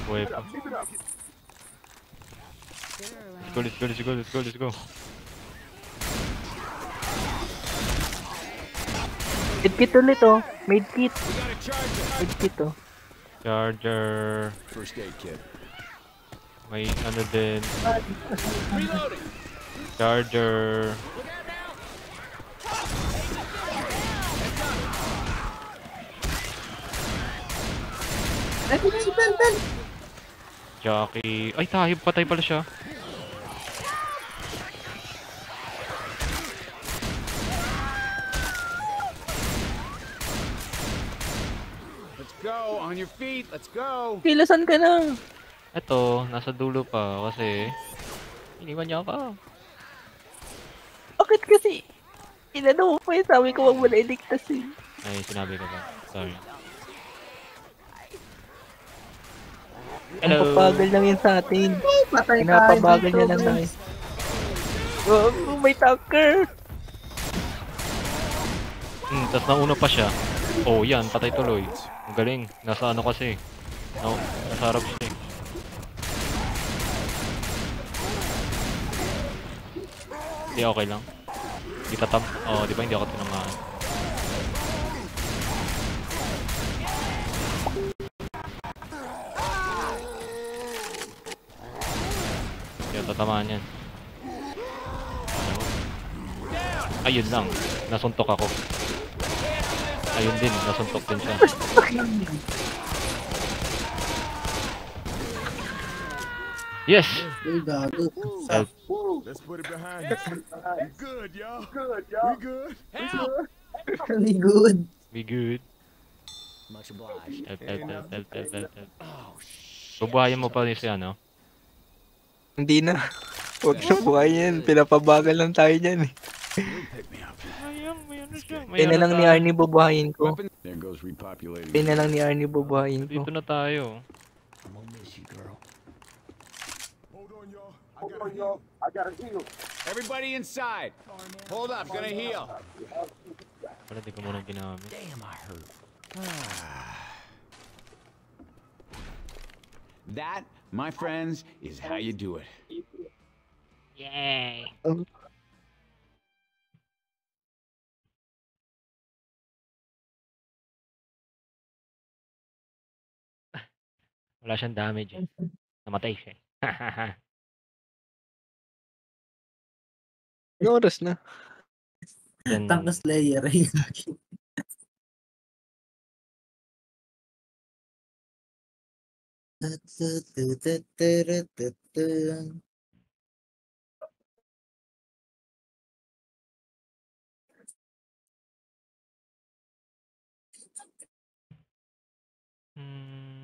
A: Buhay pa. Let's go.
D: Medkit ulit oh. Medkit.
F: We got a charger.
D: Medkit oh.
A: Charger.
F: First aid kit.
A: May ano din.
F: Reloading.
A: Charger.
E: Ay, si Bel, Bel!
A: Jockey. Ay, tayo. Patay pala siya.
F: Let's go. On your feet. Let's go.
D: Kilasan ka na.
A: Eto, nasa dulo pa kasi iniwan niya ako.
D: Bakit kasi? Inano mo pa eh. Sabi ko wag mo na iligtas eh.
A: Ay, sinabi ko ba? Sorry. Hello.
D: Ang papagal lang yan sa atin.
E: Patay tayo
D: Pinapabagal
E: dito,
D: niya lang na
E: guys.
D: Oh, may tanker.
A: Tas nauna pa siya. Oh, yan. Patay tuloy. Ang galing. Nasa ano kasi. No, nasa harap siya eh. Hindi, okay lang. Hindi tatab. Oh, di ba hindi ako tinamaan? Kaya tatamaan yan. Ayun lang. Nasuntok ako. Ayun din. Nasuntok din siya. Yes!
E: Ay, gago.
A: Help.
F: Let's put it behind us. We good, y'all. We good. Help!
E: Really good.
A: Be good.
B: Much obliged.
A: Help.
B: Oh, shit.
A: Bubuhayin mo pa rin siya, no?
D: Hindi na. Huwag na buhayin. Pinapabagal lang tayo dyan eh.
F: You'll pick me up.
A: Ayun, may ano siya.
D: Kaya na lang ni Arnie bubuhayin ko.
F: Weapon. There goes repopulating.
D: Kaya na lang ni Arnie bubuhayin ko.
A: Dito na tayo.
B: I'm gonna miss you, girl.
F: Hold on, y'all. I gotta heal. Everybody inside. Hold up. Gonna heal.
A: Wala, di ko muna ginamit.
B: Damn, I hurt.
F: That, my friends, is how you do it.
A: Yay! Wala siyang damage eh. Namatay siya eh.
D: Yung oras na.
A: Then,
E: Tank Slayer. Ay, gagi.
A: Hmm.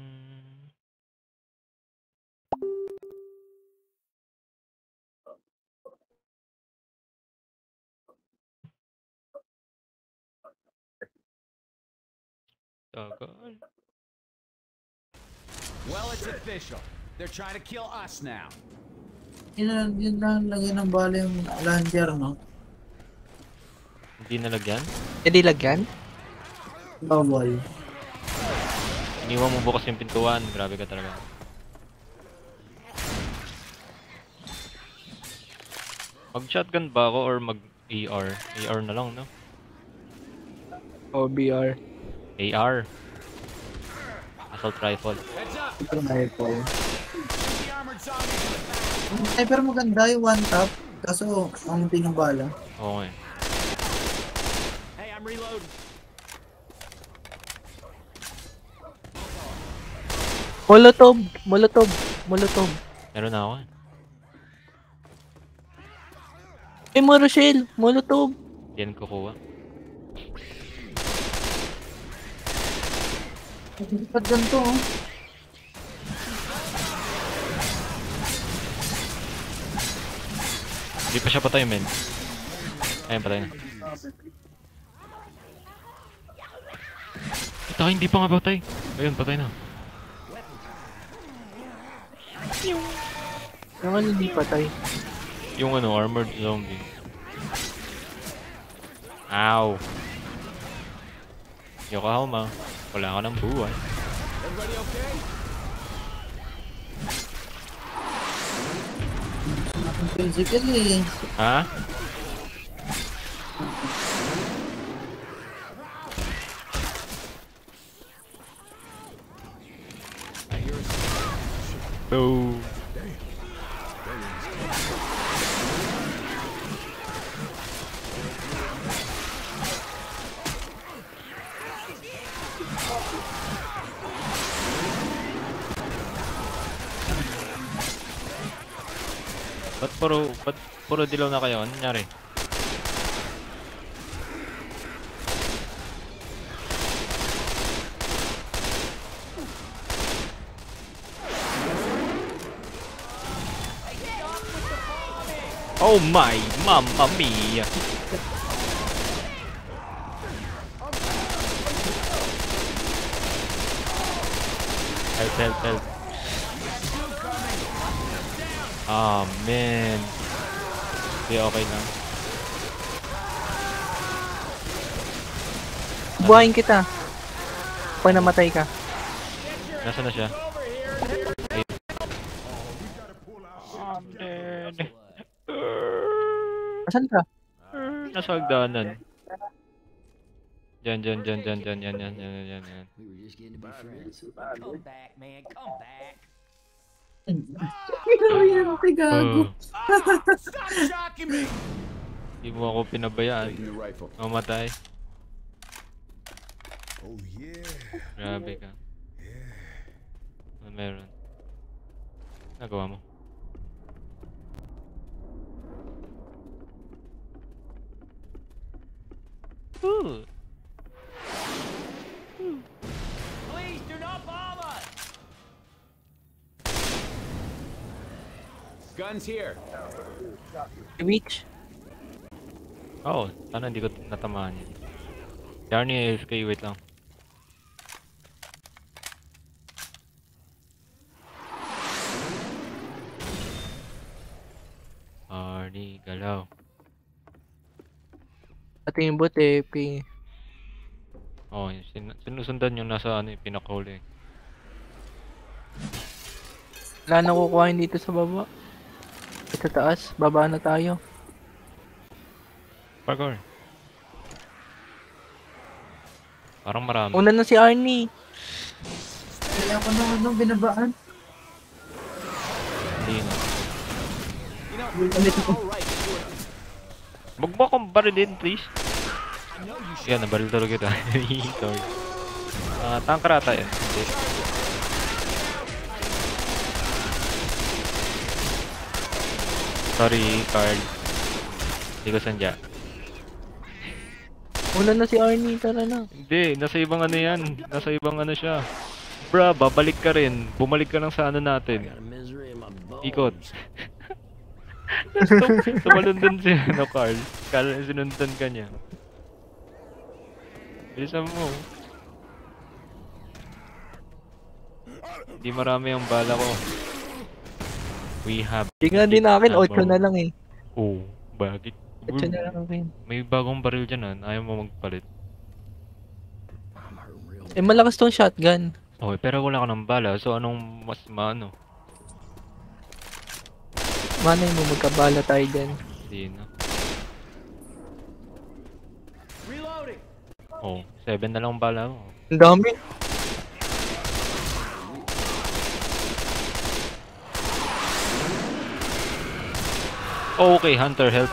A: Tagal.
H: Well, it's official. They're trying to kill us now.
E: Yun lang lagay ng bala yung launcher, no?
A: Hindi nalagyan?
D: Hindi lagyan?
E: Bawal.
A: Iniwan mo bukas yung pintuan. Grabe ka talaga. Mag-shotgun ba ako or mag-AR? AR na lang, no?
D: OBR.
A: AR. Assault rifle.
H: Heads up!
E: Ito na ito.
H: The armored zombies.
E: Ay, pero maganda yung one tap. Kaso, ang ng bala.
A: Oo nga eh.
H: Hey, I'm reloading.
D: Molotov! Molotov! Molotov!
A: Meron na ako eh.
D: Eh, Rochelle! Molotov!
A: Yan kukuha.
E: Ba't ganito, oh?
A: Hindi pa siya patay, men. Ayun, patay na. Ito, hindi pa nga patay. Ayun, patay na.
D: Yung ano hindi patay.
A: Yung ano, armored zombie. Ow! Yokohama. Wala ka ng buhay.
H: Everybody okay?
E: Physical eh.
A: Ha? Boom. Ba't puro dilaw na kayo? Ano nangyari? Oh my, mamma mia! Help. Ah, man. Hindi, okay lang.
D: Buhayin kita. Pag namatay ka.
A: Nasaan na siya? I'm dead.
D: Asan ka?
A: Nasa hagdanan. Yan.
F: We were just getting to be friends.
B: Come back, man. Come back.
E: Kuryente, gago.
H: Stop shocking me!
A: Hindi mo ako pinabayaan.
F: Taking the rifle.
A: Mamatay.
F: Oh yeah.
A: Grabe ka. Ano meron? Nagawa mo. Ooh.
B: Please do not bomb us.
H: Guns here.
D: Reach.
A: Oo, sana hindi ko natamaan yun. Darnie AFK, wait lang. Darnie, galaw.
D: Pati yung bot eh. P.
A: Oo, sinusundan yung nasa ano, pinakahuli.
D: Wala na kukuhain dito sa baba. Sa taas. Baba na tayo.
A: Parkour. Parang marami.
D: Una na si Arnie.
E: Kaya ako naman nung binabaan.
A: Hindi na.
H: You know, all right.
A: Wag mo akong barilin, please. Yan, nabaril talaga kita. Sorry. Tangkarata yan. Hindi. Sorry, Carl. Hindi ko sandya.
D: Una na si Arnie, tara na.
A: Hindi, nasa ibang ano yan. Nasa ibang ano siya. Bra, babalik ka rin. Bumalik ka lang sa ano natin. Ikot. Tumalon dun si ano, Carl. Carl, sinundan ka niya. Bilisan mo. Hindi marami ang bala ko. We have...
D: Tingnan din namin, 8 na lang eh.
A: Oh, bakit?
D: 8 na lang rin.
A: May bagong baril dyan ayaw mo magpalit.
D: Eh, malakas tong shotgun.
A: Okay, pero wala ka ng bala. So, anong mas maano?
D: Manay mo, magkabala tayo dyan.
A: Hindi na.
B: Reloading.
A: Oh, 7 na lang ang bala mo.
D: Ang dami.
A: Oh, okay, Hunter, help.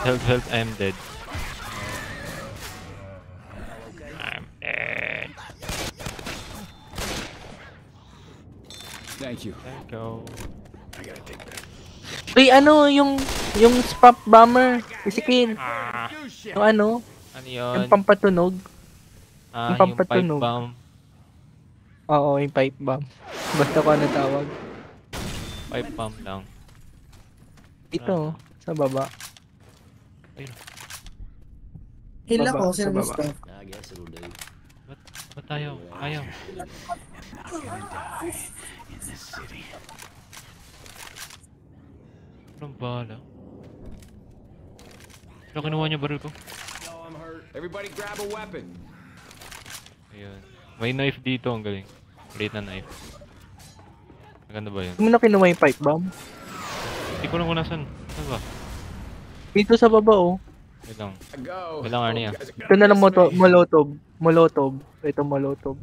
A: I'm dead. I'm dead.
F: Thank you.
A: Thank you.
D: Uy, ano, yung spap bomber. Isikin.
A: Ah,
D: Yung ano,
A: ano
D: yung
A: yun?
D: pampatunog.
A: Ah,
D: yung
A: yung pipe
D: pampatunog.
A: bomb.
D: Oo, yung pipe bomb. Basta ko ano tawag.
A: Pipe bomb lang.
D: Ito, sa baba.
A: Ayun.
E: Heal
D: Baba,
E: ako, sino
D: sa baba.
E: gusto?
A: Ba't tayo? Ayaw. Anong bala? Ano kinuha niya baril ko?
H: Everybody grab a weapon.
A: Ayun. May knife dito, ang galing. Maliit na knife. Maganda ba yun?
D: Hindi mo na kinuha yung pipe bomb.
A: Hindi ko lang kung nasan. Saan ba?
D: Dito sa baba, oh.
A: Wait lang.
H: Go.
A: Wait lang, Arnie ah.
D: Ito na lang molotov. Molotov. Ito molotov.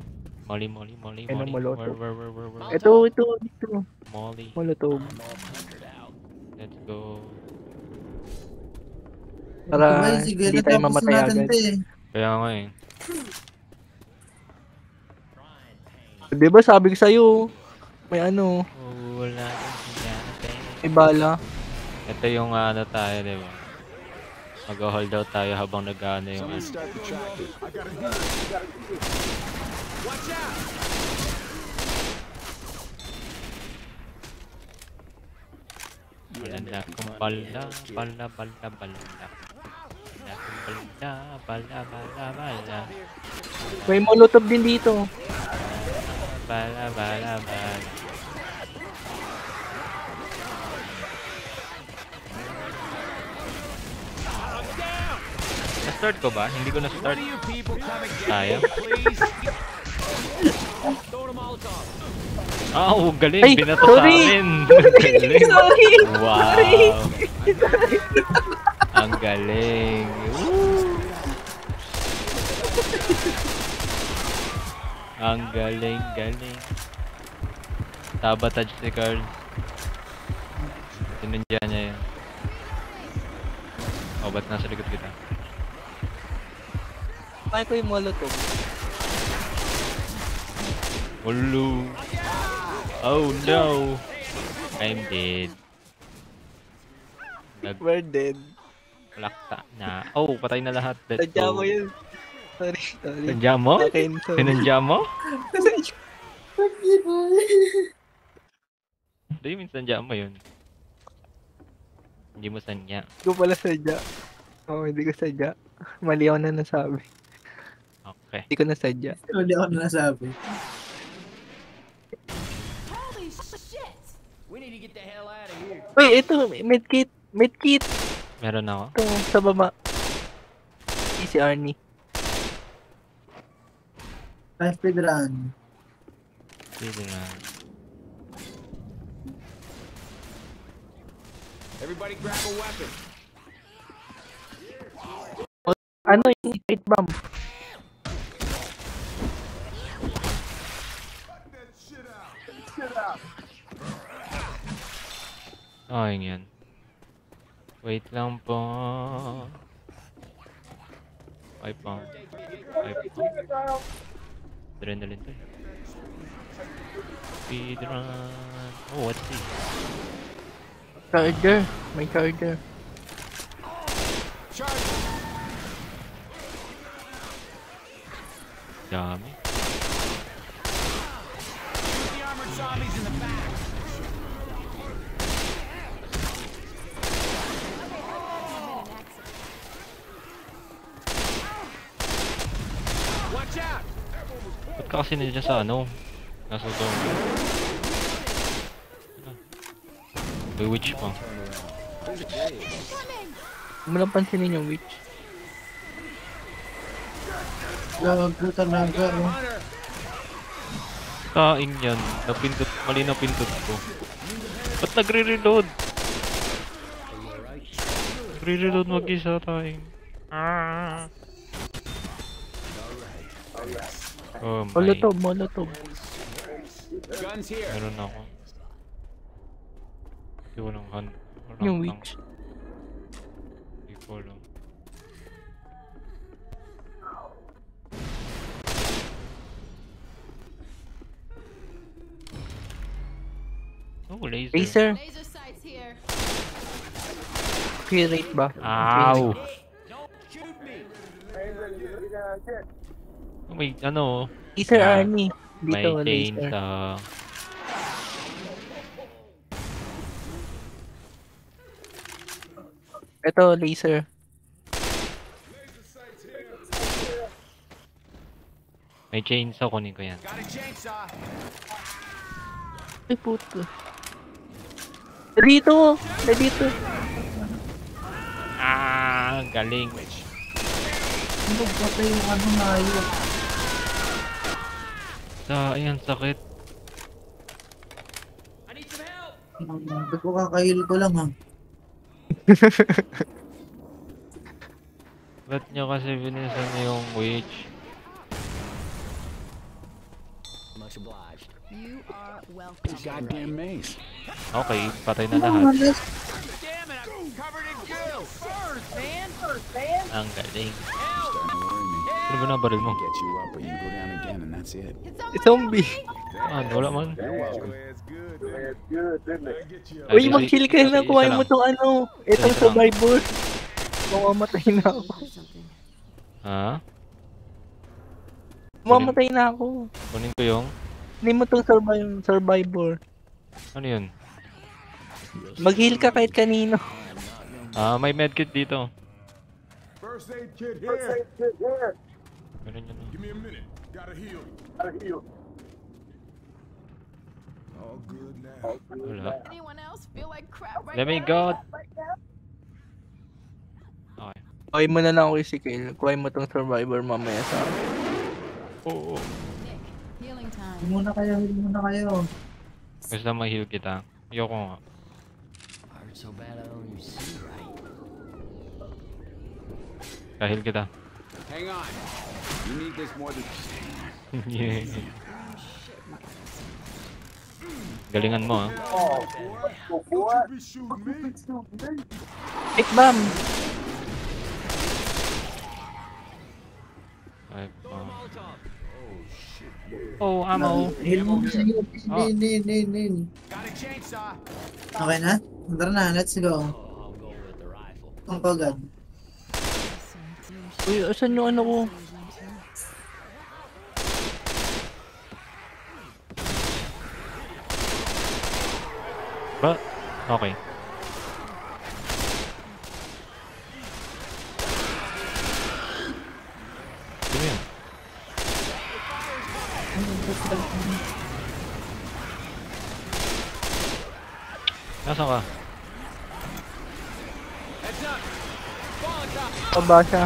A: Molly.
D: Ayun ang molotov.
A: Where?
D: Ito, dito.
A: Molly.
D: Molotov.
A: Let's go.
D: Para
E: Ay, sige,
D: hindi tayo
E: natapos
D: mamatay
E: natin
D: agad.
E: to eh.
A: Kaya nga eh.
D: Di ba sabi ko sa'yo, may ano,
A: Wala.
D: may bala.
H: Ano
A: Ito yung ano tayo, di ba? Mag-hold out tayo habang nag-ano yung
F: Someone start the tractor. I gotta heal.
H: Watch out.
A: Wala na akong bala. Wala akong bala.
D: May molotov din dito.
A: Bala. Na-start ko ba? Hindi ko na-start.
H: One of you people come and get
A: Kaya?
H: me, please.
B: Throw a Molotov.
A: Oh, galing.
D: Ay,
A: Binato sa
D: sorry.
A: amin. Galing.
D: Sorry.
A: Wow. Ang galing. Woo. Ang galing. Sabotage si Carl. Sinundya niya yun. Oh, ba't nasa likod kita?
D: Kaya ko yung molotov.
A: Hello. Oh no. I'm dead.
D: We're dead.
A: Nagplakta na. Oh, patay na lahat. Let's
D: Sadya
A: go.
D: mo yun. Sorry.
A: Sinundya mo?
D: Akin, sorry.
A: Sinundya mo? Do you mean sandya mo yun? Hindi mo sandya.
D: Hindi ko pala sadya. Oo, hindi ko sadya. Mali ako na nasabi.
A: Okay.
D: Hindi ko nasadya.
E: Hindi ako na nasabi.
C: Holy shit!
B: We need to get the hell out of here.
D: Uy, ito, medkit. Medkit.
A: Meron ako.
D: Ito, sa baba. Si Arnie.
E: Life speed run.
A: Sige na.
H: Everybody grab a weapon.
D: Ano yung pipe bomb?
A: Ayun yan. Wait lang po. Pipe bomb. Adrenaline to. Speedrun. Oh, what's this?
D: Charger. May charger.
H: Charge.
A: Dami.
H: The armored zombies in the back. Watch out!
A: Ba't ka kasi nandiyan sa ano? Nasa dome. May witch pa.
D: Huwag mo lang pansinin yung witch.
E: Gago talaga. Oh.
A: Kain yan. Napindot, mali na pindot ko. Ba't nagre-reload? Nagre-reload mag-isa tayo. Ah. Oh my.
D: Molotov, molotov.
H: Guns here.
A: Meron ako. Hindi ko lang hand.
D: Yung witch.
A: Hindi ko lang. Oh, laser.
D: Laser.
C: Laser sights here.
D: Kill rate ba?
A: Ow!
H: Don't shoot me.
A: Oh, may ano,
D: Laser
A: Ah,
D: army.
A: may
D: Dito,
A: chain
D: laser.
A: sa...
D: Ito, laser.
A: May chainsaw, kunin ko yan.
H: Got a chainsaw.
D: Ay, puto. Dito! Dito!
A: Ah, galing.
E: Ano ba pa yung ano na yun?
A: Ayan, sakit.
H: I need some help.
E: Ba't ko kakahil ko lang ha?
A: Ba't nyo kasi binisan niyo yung witch?
B: Much obliged.
C: You are welcome.
F: Goddamn maze.
A: Okay, patay na lahat.
H: Damn it, I'm covered in goo. First, man.
A: Ang galing.
H: Help.
F: Starting to worry me.
A: Ano ba na baril mo?
F: Get you up, but you go down again, and that's it.
D: Zombie!
A: Ah, wala man.
D: Uy,
A: Ay,
D: mag-kill ka na.
A: isa
D: Kuhain mo
A: lang.
D: tong ano. Itong
A: Isa lang.
D: survivor. Mamamatay na ako.
C: Something.
A: Ha?
D: Mamamatay na ako.
A: Kunin ko yung...
D: Hindi mo tong survivor.
A: Ano yun?
D: Mag-heal ka kahit kanino.
A: Ah, may medkit dito.
F: First aid kit here.
A: Ganun yun.
F: Give me a minute. Gotta heal. All good now.
A: Wala.
C: Anyone else feel like crap right
A: Let me
C: now?
A: go. Okay.
D: Kuhain mo na lang ako si Kale. Kuhain mo tong survivor mamaya sa akin.
A: Oo.
C: Nick, healing time.
E: Hindi muna kayo, hindi muna kayo.
A: Gusto na ma-heal kita. Ayoko nga.
B: Hurt so bad I don't even see right.
A: Kahil kita.
H: Hang on. You need this more than...
A: Yeah. Galingan mo, ah.
F: Be shooting me.
D: Pick bomb!
A: Ay, oh, ammo.
E: Heal mo kasi yun. Hindi.
H: Got a chainsaw.
E: Okay na? Tara na, let's go.
B: I'll go with the rifle.
E: Ang kagad.
D: Uy, asan yung ano ko?
A: Ba? Okay. Ano yun? Nasaan ka?
H: Heads up. Fall on top.
D: Paba siya.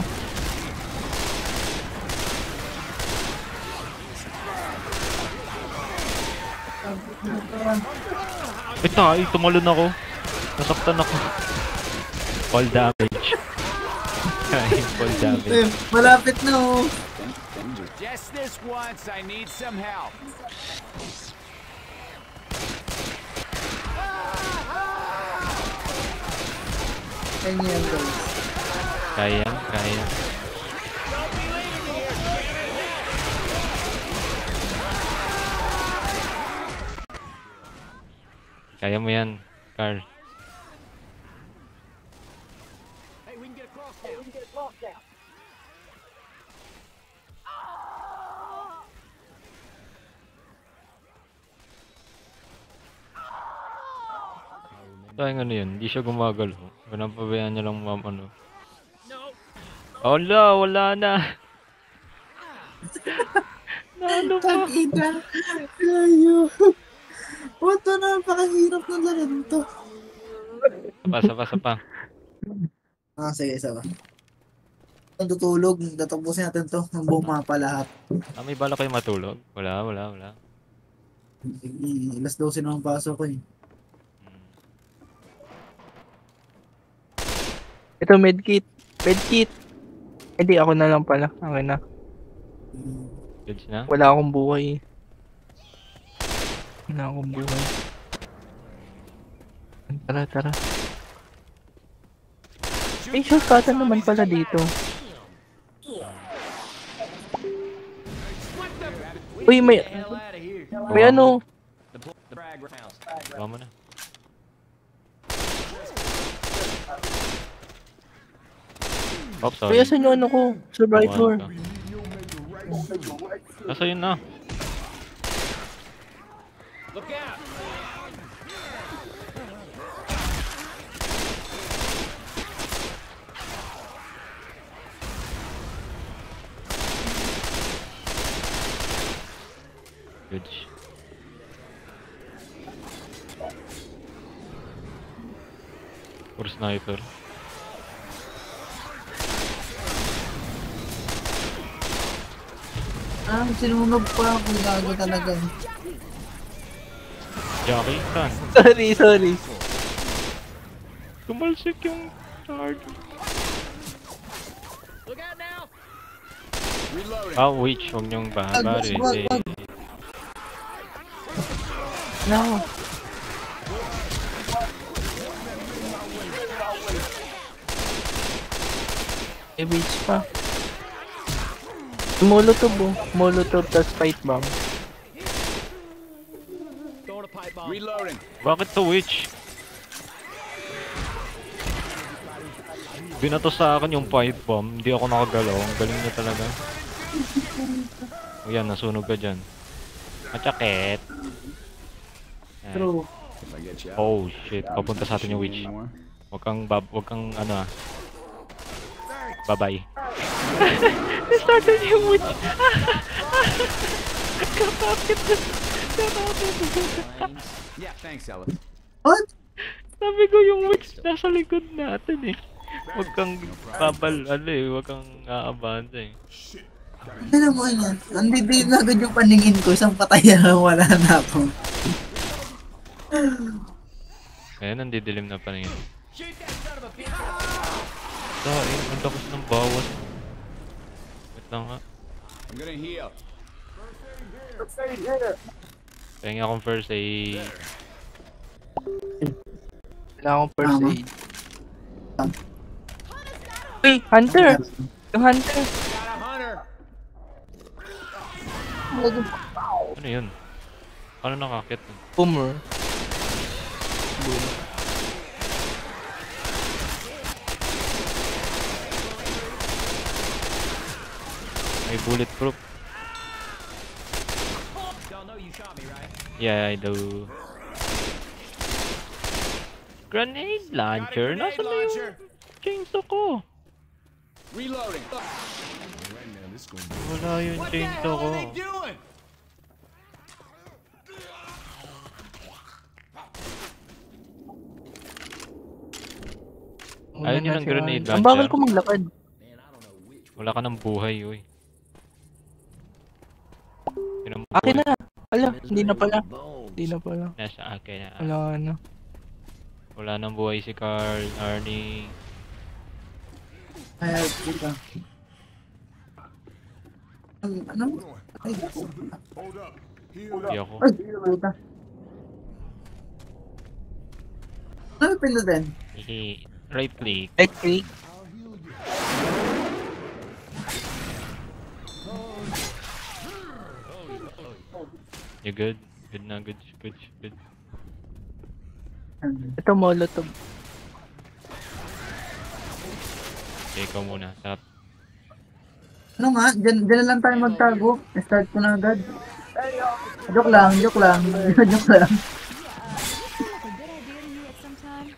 A: Ito, ay, tumalon ako. Nasaktan ako. Fall damage. Ay, fall damage.
E: Eh, malapit na oh.
H: Just this once, I need some help.
E: Kaya yan guys.
A: Kaya, kaya. Kaya mo yan, Carl.
B: Hey, we can get across now.
A: Dahil ano yun, hindi siya gumagalaw. Pinapabayaan niya lang ano. Wala na. Nalo pa.
E: Tag-ina. Ayo. Puto na, napakahirap na lang to.
A: Sapa.
E: Sige, isa ba? Kung tutulog, tatapusin natin to ng buong mapa lahat.
A: May bala kayo matulog? Wala.
E: Alas 12 naman pasok ko eh.
D: Ito, medkit. Hindi, ako na lang pala. Okay na.
A: Goods na?
D: Wala akong buhay. Tara. Eh, shortcutan naman pala dito. Uy, may ano.
A: Gawa mo na. Oops, sorry.
D: Kaya saan yung ano ko? Survivor.
A: Nasa yun na.
B: Look out!
A: Good. Or sniper.
E: Sinunog pa ako. Gago talaga.
A: Jackie, saan?
D: Sorry.
A: Tumalsik yung charge.
B: Look out now!
A: Witch, huwag niyong babarin.
E: Wag.
D: No. Eh, beach pa. Molotov tas fight bomb.
B: Throwing a pipe bomb.
H: Reloading.
A: Bakit to witch? Binato sa akin yung pipe bomb, hindi ako nakagalaw. Ang galing niya talaga. O yan, nasunog ka dyan. Machakit. Yan.
E: True.
H: If I get you out,
A: Oh shit, papunta sa atin yung witch.
H: anymore?
A: Wag kang ano ah. Bye-bye.
D: Started yung witch.
H: Yeah, thanks, Ellis.
E: What?
A: Sabi ko yung witch nasa likod natin eh. Wag kang wag kang aabante eh.
E: Ano mo yan? Nandito na agad yung paningin ko. Isang patay na wala na ako.
A: Ayan, nandidilim na paningin.
B: Shoot that son of a bitch!
A: Dahil, ang lakas ng bawas. Wait lang nga.
H: I'm gonna heal.
A: Pahingi akong first aid.
D: Wala akong first aid. Uy, hunter! Yung hunter!
B: Got a hunter!
A: Ano yun? Paano nakakit?
D: Boomer.
A: May bulletproof.
B: Y'all know you shot me, right?
A: Yeah, I do. Grenade launcher?
H: Got a grenade
A: Nasaan na
H: launcher.
A: yung chainsaw ko?
H: Reloading.
A: Wala yung
H: What the
A: chainsaw
H: hell
A: ko.
H: are they doing?
A: Ayun yun ang grenade
D: Ang bakal
A: launcher.
D: ko maglakad.
A: Wala ka ng buhay, uy. Yun ang
D: Akin
A: buhay.
D: na. Ala, hindi na pala.
A: Nasa akin na.
D: Wala na.
A: Wala nang buhay si Carl, Arnie.
E: Ay, dito. Ano? Ay,
A: Hindi ako.
E: ay, puta. Ano pindutin?
A: Right click.
D: Right click.
A: You good? Good na, good.
D: Ito molotov.
A: Okay, ikaw muna. Sarap.
E: Ano nga? Diyan na lang tayo magtago. Start ko na agad. Joke lang. Joke lang.
C: Like a good idea to you at some time.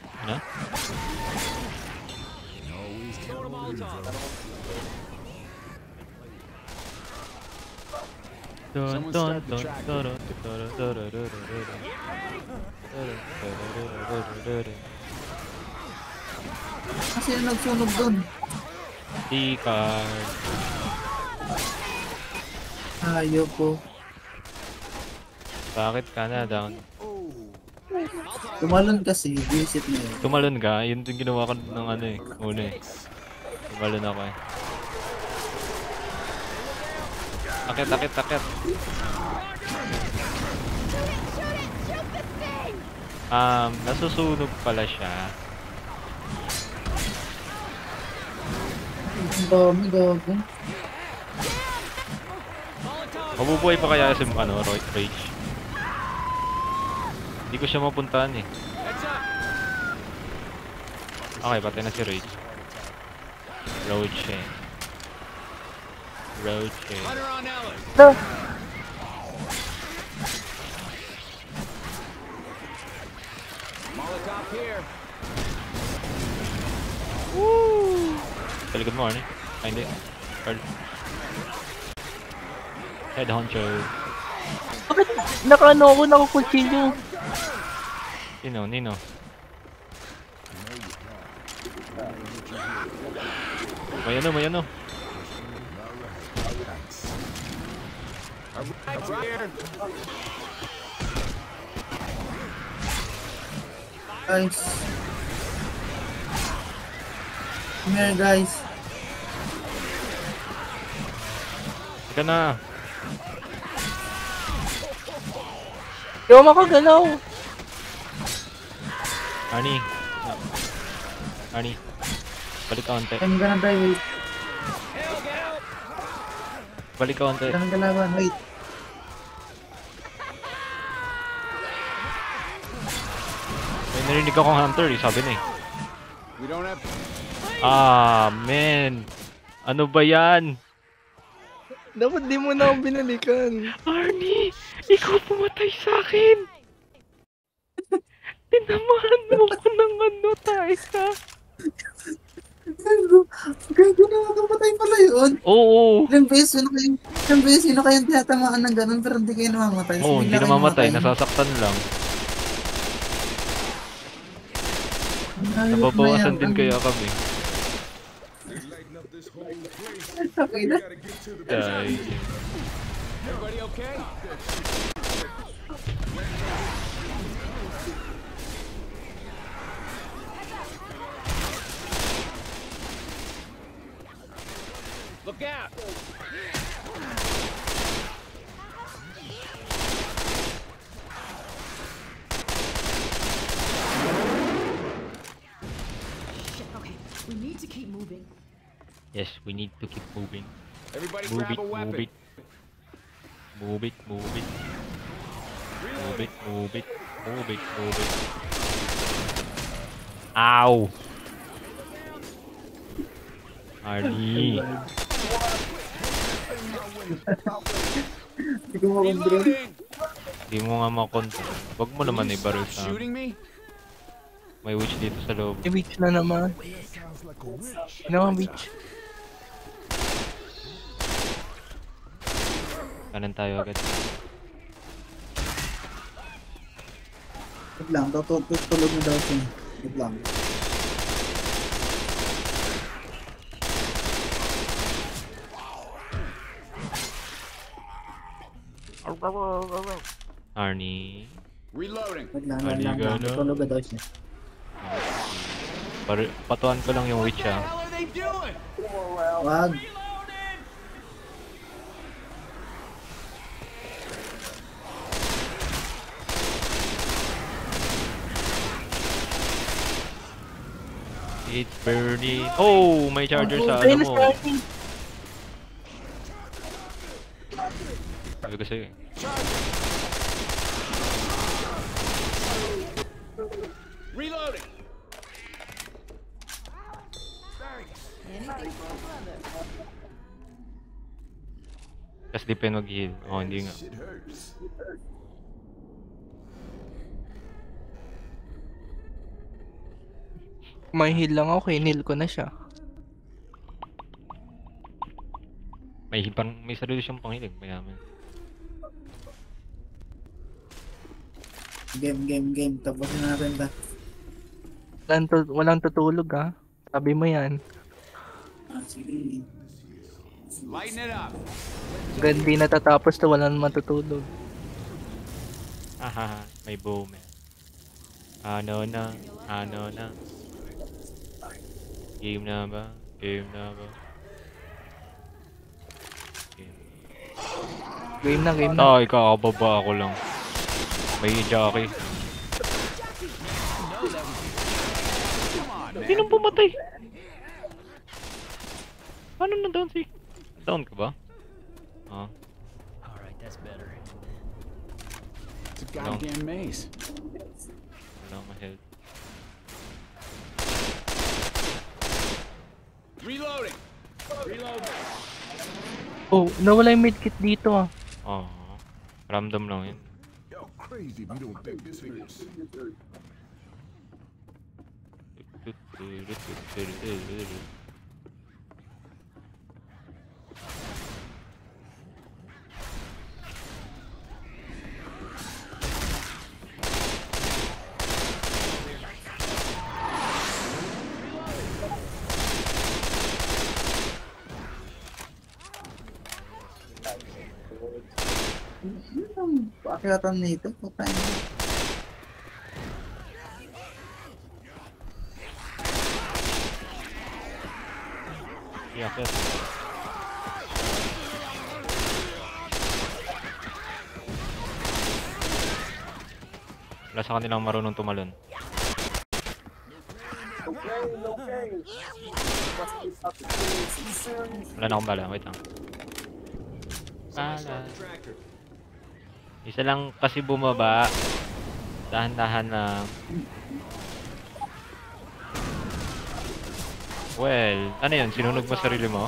H: Someone start the tractor.
E: Kasi yung nagsunog dun.
A: D-card.
E: Ayoko.
A: Bakit ka na down?
E: Tumalon kasi, visit na yun.
A: Tumalon ka? Yun yung ginawa ko ng ano eh. Una eh. Tumalon ako eh. Akit, akit, akit. Nasusunog pala siya.
E: Ang dami, gago.
A: Mabubuhay pa kaya si ano, Rage? Hindi ko siya mapuntahan eh.
B: Heads up.
A: Okay, patay na si Rage. Roach eh. Roach eh.
B: Hunter on Ellis.
D: No.
B: Molotov here.
A: Sa likod mo, Arnie. Ay, hindi. Carl. Head honcho.
D: Bakit nakaano ako, nakakutsilyo?
A: Nino, Nino. May ano, may ano.
B: Right here.
E: Guys. Come here, guys.
A: Teka na.
D: Di ako makagalaw.
A: Arnie. Arnie. Balik ka onte.
E: I'm gonna die, wait.
A: Balik ka onte.
E: Ganang galawan, wait.
A: May narinig akong hunter eh, sabi na eh.
H: We don't have.
A: Ah, man. Ano ba yan?
D: Dapat di mo na ako binalikan.
A: Arnie! Ikaw pumatay sa akin! Tinamahan mo ko ng ano, tayo ka.
E: Gago na makapatay pala yun.
A: Oo.
E: Ilang beses na kayong tinatamaan ng ganun pero hindi kayo namamatay.
A: Oo, hindi
E: Bigla kayo
A: namamatay,
E: namatay.
A: nasasaktan lang.
E: Ayop
A: Nababawasan
E: na yan.
A: din kaya kami.
E: Okay na.
A: Ay.
B: Everybody okay? Look out!
C: Okay, we need to keep moving.
A: Yes, we need to keep moving.
B: Everybody
A: Move
B: grab
A: it,
B: a weapon.
A: move it. Move it, move it. Move it, move it. Move it, move it. Ow! Arnie.
E: Hindi ko makontrol.
B: Reloading!
A: Di mo nga makontrol. Wag mo naman i-barrel
B: Stop
A: sa
B: shooting me?
A: may witch dito sa loob.
D: May beach na naman. Ano ang beach?
A: Kanan tayo agad.
E: Wait lang, tutulog na daw siya. Wait lang.
A: Arnie.
B: Reloading.
E: Wait lang,
A: Hindi
E: wait lang.
A: gano'n.
E: Tutulog na daw siya.
A: Patuan ko lang yung witch
B: What the
A: ah.
B: hell are they doing?
E: Wag.
A: It's burning. Oh, may charger sa
D: Ayun
A: ano
D: na
A: mo.
D: si Arnie.
A: Sabi ko sa'yo eh.
B: Reloading.
A: Kasi di pa yun mag-heal. Oh, hindi nga.
F: Shit hurts.
D: May heal lang ako, kinil ko na siya.
A: May sarili siyang panghilig. Mayaman.
E: Game. Tapusin natin ta.
D: Walang tutulog ha. Sabi mo yan.
E: Sige.
H: Lighten it up.
D: Hanggang di natatapos to walang matutulog.
A: Hahaha, may boom eh. Ano na? Game na ba? Game.
D: Game na.
A: Ay, kakababa ako lang. May jockey. Sinong pumatay? Paano na-down si... Down ka ba? Ah.
B: Alright, that's better.
F: It's a goddamn maze.
A: Wala akong health.
H: Reloading.
D: Oh, nawala yung medkit dito ah.
A: Oo. Random lang yun.
F: You're crazy if you don't think this hurts.
E: Pakiatan nito. Patay na.
A: Yakit. Wala sa kanilang marunong tumalon. Wala na akong bala, wait lang. Bala. Isa lang kasi bumaba. Dahan-dahan lang. Well, ano yun? Sinunog mo sarili mo?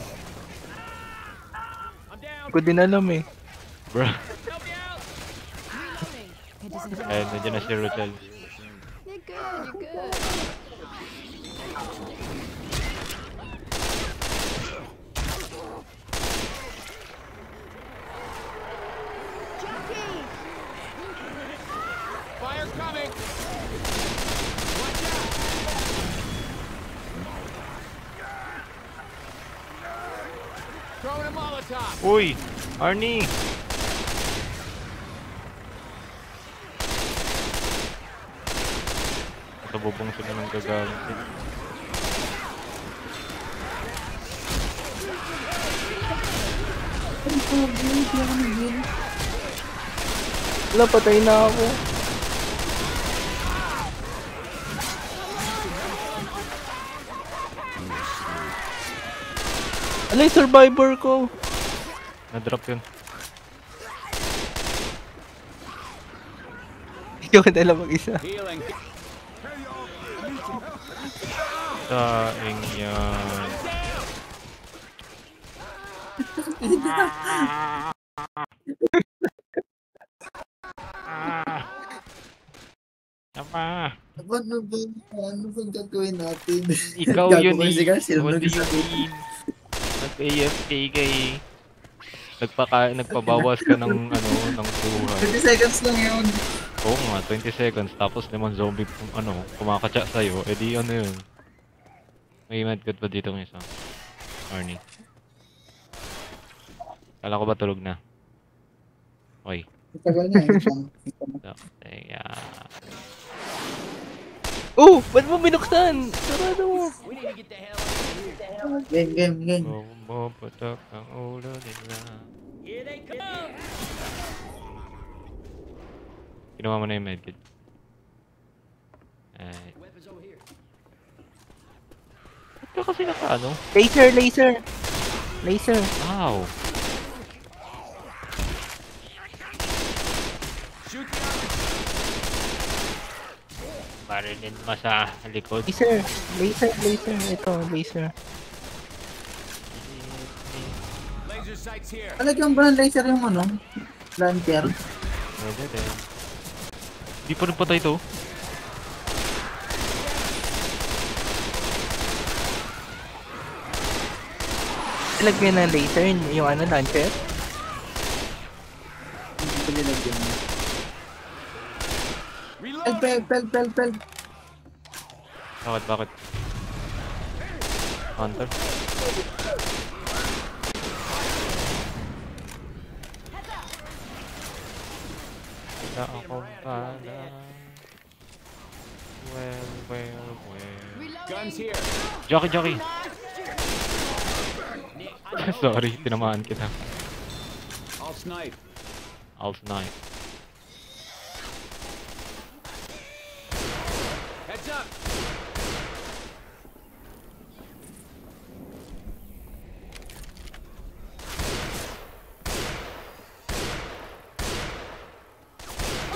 D: Hindi ko din alam eh.
A: Bro.
C: It doesn't
A: Ayun, nandiyan na si Rutel.
C: You're good.
H: Fire coming. Throwing a Molotov.
A: Uy! Arnie! Nabubong sila ng gagaling.
D: Wala, patay na ako. Ano yung survivor ko?
A: Na-drop yun.
D: Ikaw na lang mag-isa.
H: Healing.
A: Saing yan. Apa?
E: Ano bang gagawin natin?
A: Ikaw yun
E: Gagawin si Garcia,
A: What do you
E: nagsabi.
A: mean? Nag-AFK ka eh. Nagpabawas ka ng ng buhay.
E: 30 seconds lang yun.
A: Oo nga, 20 seconds. Tapos naman zombie kumakatsa sa'yo. Eh di ano yun. May medkit pa dito ng isa. Arnie. Kala ko ba tulog na? Oy.
E: Tagal na eh.
A: Kaya...
D: Oh! Ba't mo binuksan? Sarado mo.
B: We need to get the hell out of here.
E: Game.
A: Bumapatak ang ulo nila.
B: Here they come.
A: Kinuha mo na yung medkit. Ay.
B: Weapons over here.
A: Ba't ka kasi naka-ano?
D: Laser.
A: Wow!
H: Shoot the other.
A: Marilin mo sa likod.
D: Laser. Ito, laser.
H: Laser sights here.
E: Talagang ba ng laser yung launcher?
A: Pwede din. Di pa nagpatay to.
D: Ilagyan ng laser yung launcher.
E: Hindi ko nilagyan. Pel.
A: Bakit? Hunter? Wala akong pala. Well.
H: Guns here.
A: Jockey! Sorry, tinamaan kita.
H: I'll snipe. Heads up.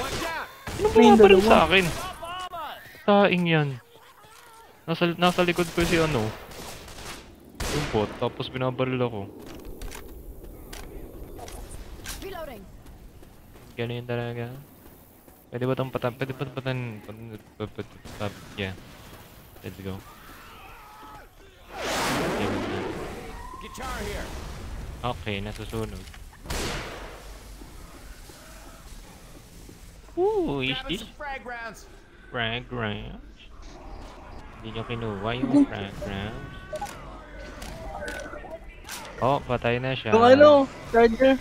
H: Watch out.
A: Ano bumabaril sa akin? Taing yan. Nasa likod ko si ano. Yung bot, tapos binabaril ako.
C: Reloading.
A: Ganun talaga. Pwede ba itong patan? Yeah. Let's go.
H: Guitar here.
A: Okay, nasusunog. Ooh, is
H: Grabbing
A: this
H: some frag rounds.
A: frag rounds? Hindi nyo kinuha yung frag rounds. Oh, patay na siya.
D: Yung ano, charger.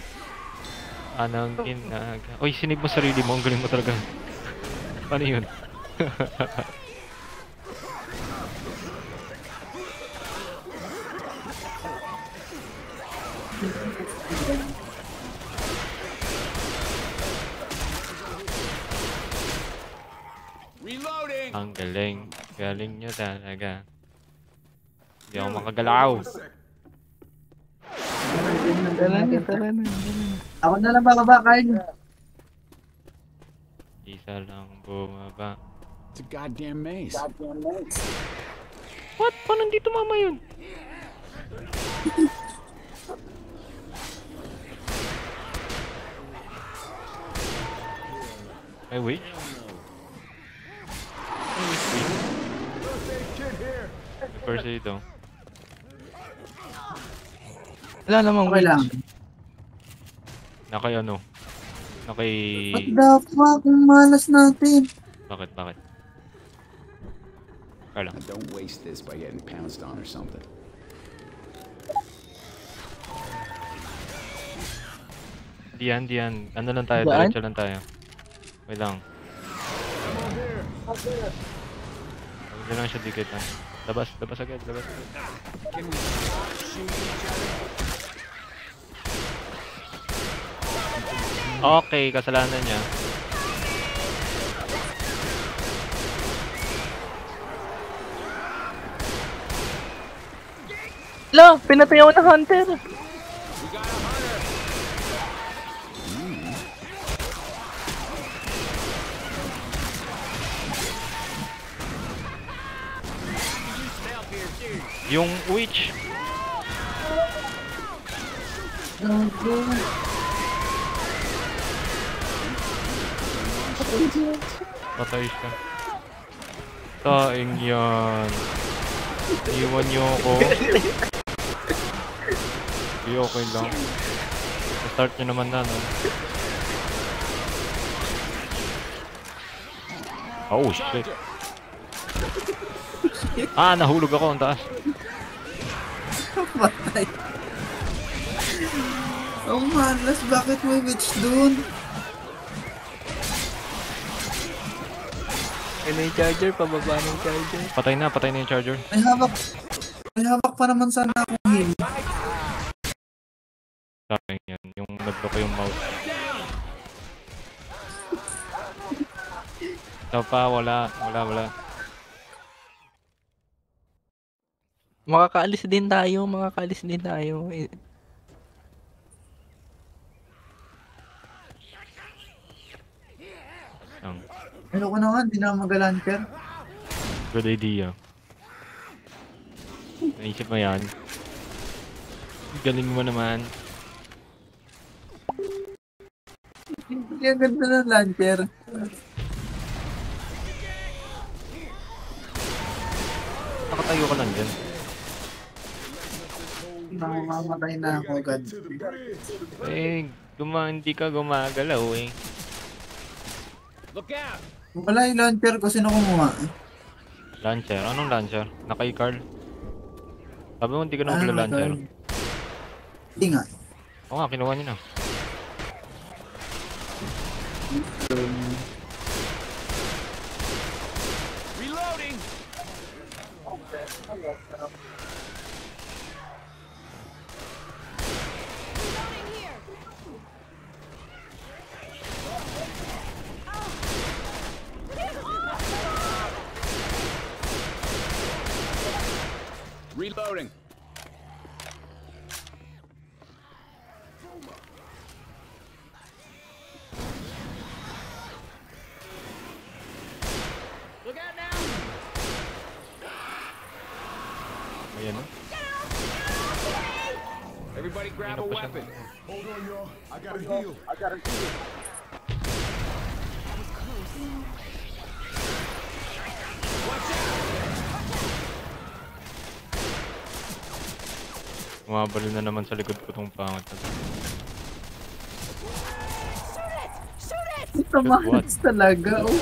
A: Anong ginag... Uy, sinave mo sarili mo. Ang galing mo talaga. Paano yun?
H: Reloading.
A: Ang galing. Galing nyo talaga. Hindi ako makagalaw.
D: Tara na.
E: Ako na lang bababa, Kyle.
A: Isa lang bumaba.
F: It's a goddamn maze.
A: What? Paano nandito mama yun? Ay, wait. First aid daw.
D: Wala namang
E: Okay lang.
A: Nakay ano? Nakay...
E: What the fuck? Ang malas natin.
A: Bakit? Kaya lang.
F: Don't waste this by getting pounced on or something.
A: Di yan. Ano lang tayo?
D: Daan?
A: Diretso lang tayo. Wait lang. Huwag lang siya dikitan. Labas agad.
H: Can we shoot each other?
A: Okay, kasalanan niya.
D: Wala, pinatay ako ng hunter.
H: We got a hunter. You smell here too.
A: Yung witch. Patay siya. Taing yan. Iwan niyo ako. Hindi, okay lang. Start nyo naman na, no? Oh, shit. Ah, nahulog ako. Ang taas.
E: Patay. Ang malas. Bakit may witch dun?
D: Ano yung charger? Pababa ng charger.
A: Patay na yung charger.
E: May hawak pa naman sana akong heal.
A: Taing yan. Yung nag-lock yung mouse. Ito pa, wala.
D: Makakaalis din tayo.
E: Ayoko na nga, hindi na mag-lancer.
A: Good idea. Naisip mo yan. Galing mo naman.
E: Hindi ang ganda ng lancer.
A: Nakatayo ka lang dyan.
E: Mamamatay na ako agad.
A: Eh, hindi ka gumagalaw eh.
H: Look out.
E: Wala yung launcher ko. Sino kumuha?
A: Launcher. Anong launcher? Nakay Carl. Sabi mo hindi ko na
E: Ah,
A: magla-launcher.
E: okay. Hindi nga.
A: Oo nga, kinuha niyo na.
H: Reloading. Reloading.
B: Look out now!
A: Ayan o.
H: Everybody grab a weapon.
F: Hold on, y'all. I gotta heal.
A: Umabalil na naman sa likod ko tong pangat.
E: Tamakas talaga. Oh.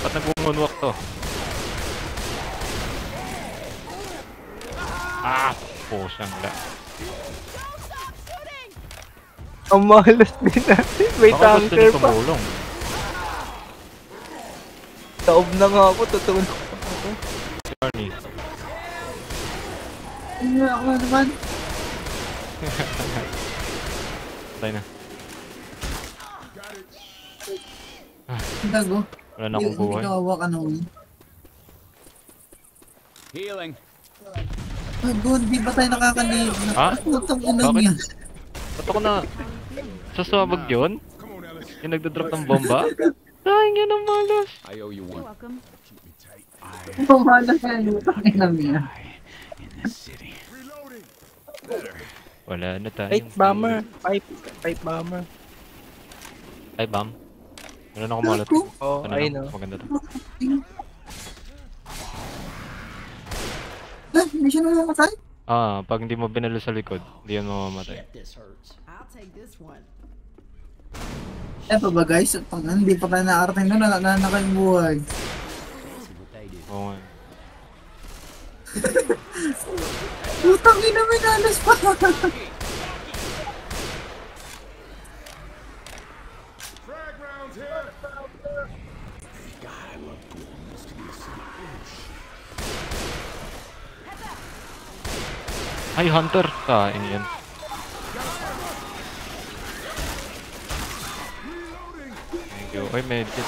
A: Ba't nag-moonwalk to? Ah! Pusang la.
D: Ang malas din natin. May
A: Baka gusto
D: tanker
A: niyo
D: pa.
A: tumulong.
D: Taob na nga ako, tutulog ako.
A: Journey.
E: Ano ako naman?
A: Patay na.
E: Gago.
A: Wala na akong buhay.
E: Hindi kawawa ka naman.
H: Healing.
E: Gago, hindi ba tayo nakakaliit?
A: Ha?
E: Putang ina
A: Bakit?
E: niya.
A: Ba't ako na... Sasabag yun? Yung nagdadrop ng bomba? Dahil yun ang malas.
H: I owe you
C: You're
H: one.
C: welcome.
E: Pumala ka yung putang ina niya.
A: Wala na tayo.
D: Pipe bomber. Pipe bomber.
A: Ay, bam. Meron ako malot.
D: Oh,
A: Ano
D: ayun
A: lang,
D: oh.
A: maganda to.
E: Hindi siya namamatay?
A: Ah, pag hindi mo binalo sa likod, hindi yan mamamatay.
B: This hurts.
G: I'll take this one.
E: Eh pa ba guys? Pag hindi pa tayo nakarating doon, na kayong buhay.
A: Oo nga.
E: Putang ina, may nalas pa.
A: Ay, Hunter! Kain yan. Thank you. Ay, medkit.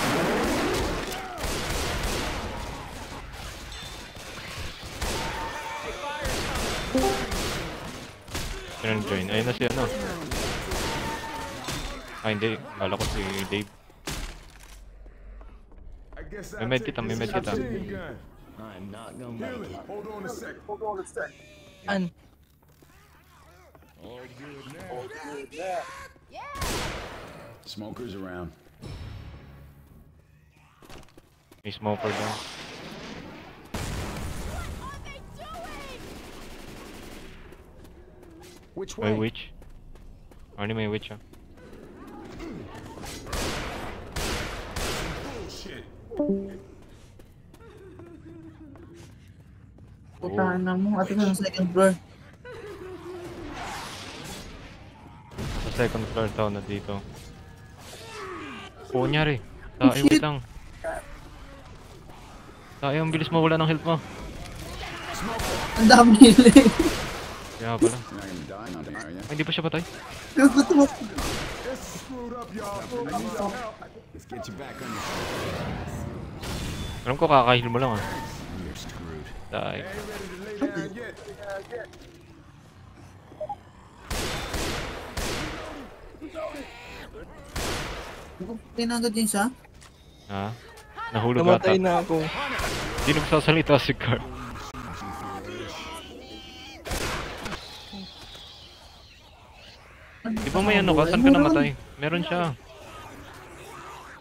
A: Sino join? Ayun na si ano. Ay, hindi. Kala ko si Dave. May medkit ah, may medkit ah.
B: I'm not gonna make it.
F: Hold on a sec.
D: An?
F: Smokers around.
A: May smoker doon.
H: Which
A: May
H: way?
A: witch. Only may witch ah.
E: Putang ina mo, ate ko sa second floor.
A: Sa second floor daw na dito. Oo nyari. Tayo, wait lang. Tayo, ang bilis mawala ng health mo.
E: Ang dami nila eh.
A: Kaya pala.
F: You're not gonna die, nothing, are ya?
A: Ay, hindi pa siya patay.
E: Gago to.
F: Let's get you back on your feet.
A: Alam ko kakahil mo lang ah.
F: You're screwed.
A: Tayo.
E: Tinagad din siya?
A: Ha? Nahulog
D: Namatay
A: ata.
D: na ako.
A: Hindi nagsasalita si Carl. Di ba may ano ka? Saan ka namatay? Meron siya.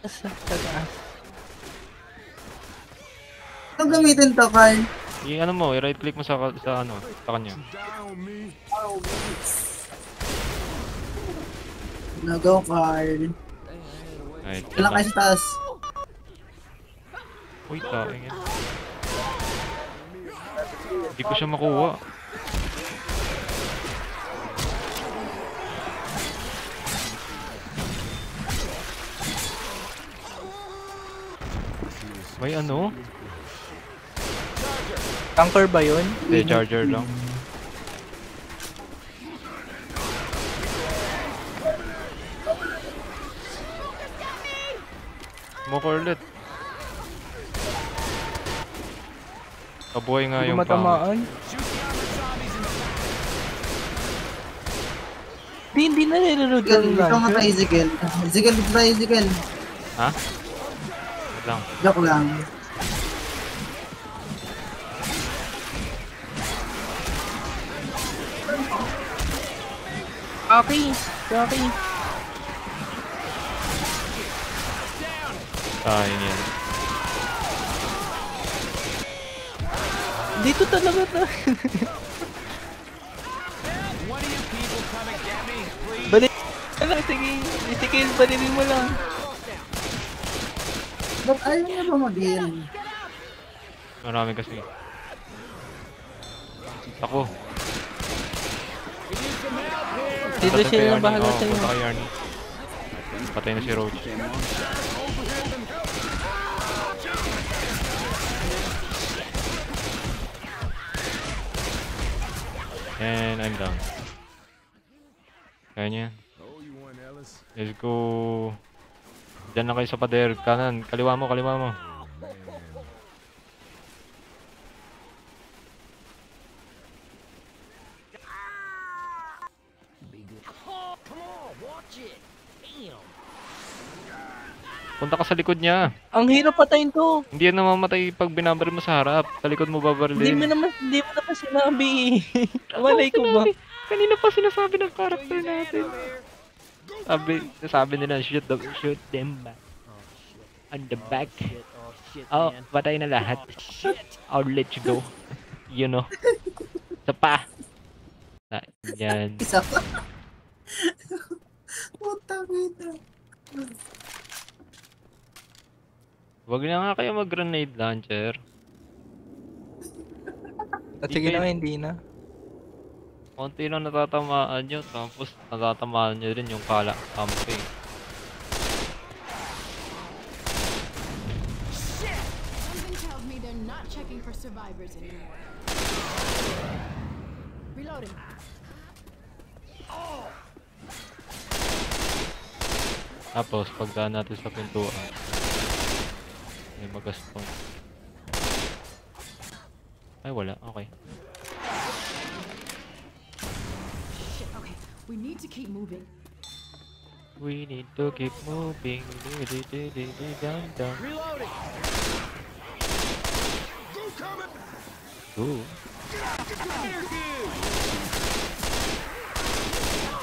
D: Sa taas.
E: Anong gamitin to, Carl?
A: ano mo, i-right click mo sa ano, sa kanya.
E: Nagaw, Carl.
A: Right.
E: Kailan kayo sa taas?
A: Uy, taing yan. Hindi ko siya makuha. May ano?
D: Tanker ba yun?
A: Hindi, charger lang. Smoke ulit. Kabuhay nga
D: Hindi ko
A: yung
D: matamaan. Hindi na nireload
E: Ezekiel,
D: yung
E: ikaw
D: launcher.
E: matay, Ezekiel. Ezekiel, dito tayo, Ezekiel.
A: Ha? Wait lang.
E: Joke lang.
D: Okay.
A: Sayang yan.
D: Dito talaga na.
H: One of you people come and get me, please.
D: Balik. Ano, sige. Isikil, balilin mo lang.
E: Ba't ayaw niya ba mag-heal?
A: Marami kasi. Ako.
D: Dito
A: Patay kay
D: sila
A: Arnie.
D: bahala
A: Oo,
D: sa'yo.
A: punta kay Arnie. Patay na si Roach. And I'm down. Kaya niya. Let's go. Diyan na kayo sa pader. Kanan. Kaliwa mo, kaliwa mo. Punta ka sa likod niya.
D: Ang hirap patayin to.
A: Hindi yan namamatay pag binabaril mo sa harap. Sa likod mo babarilin.
D: Hindi mo naman sinabi. Malay ko ba?
A: Kanina pa sinasabi ng character natin. Sabi nila, shoot them back. On the back. Oh, patay na lahat. I'll let you go. You know. Sa pa. Yan.
E: Isa pa. Putang ina.
A: Wag na nga kayo mag-grenade launcher.
D: At sige na, hindi na.
A: Konti lang natatamaan nyo, tapos natatamaan nyo rin yung kampi.
C: Something tells me they're not checking for survivors anymore. Reloading.
A: Tapos, pagdaan natin sa pintuan, may magastong. Ay, wala. Okay.
C: Shit, okay. We need to keep moving.
A: We need to keep moving. Down, down.
B: Reloading.
A: Go.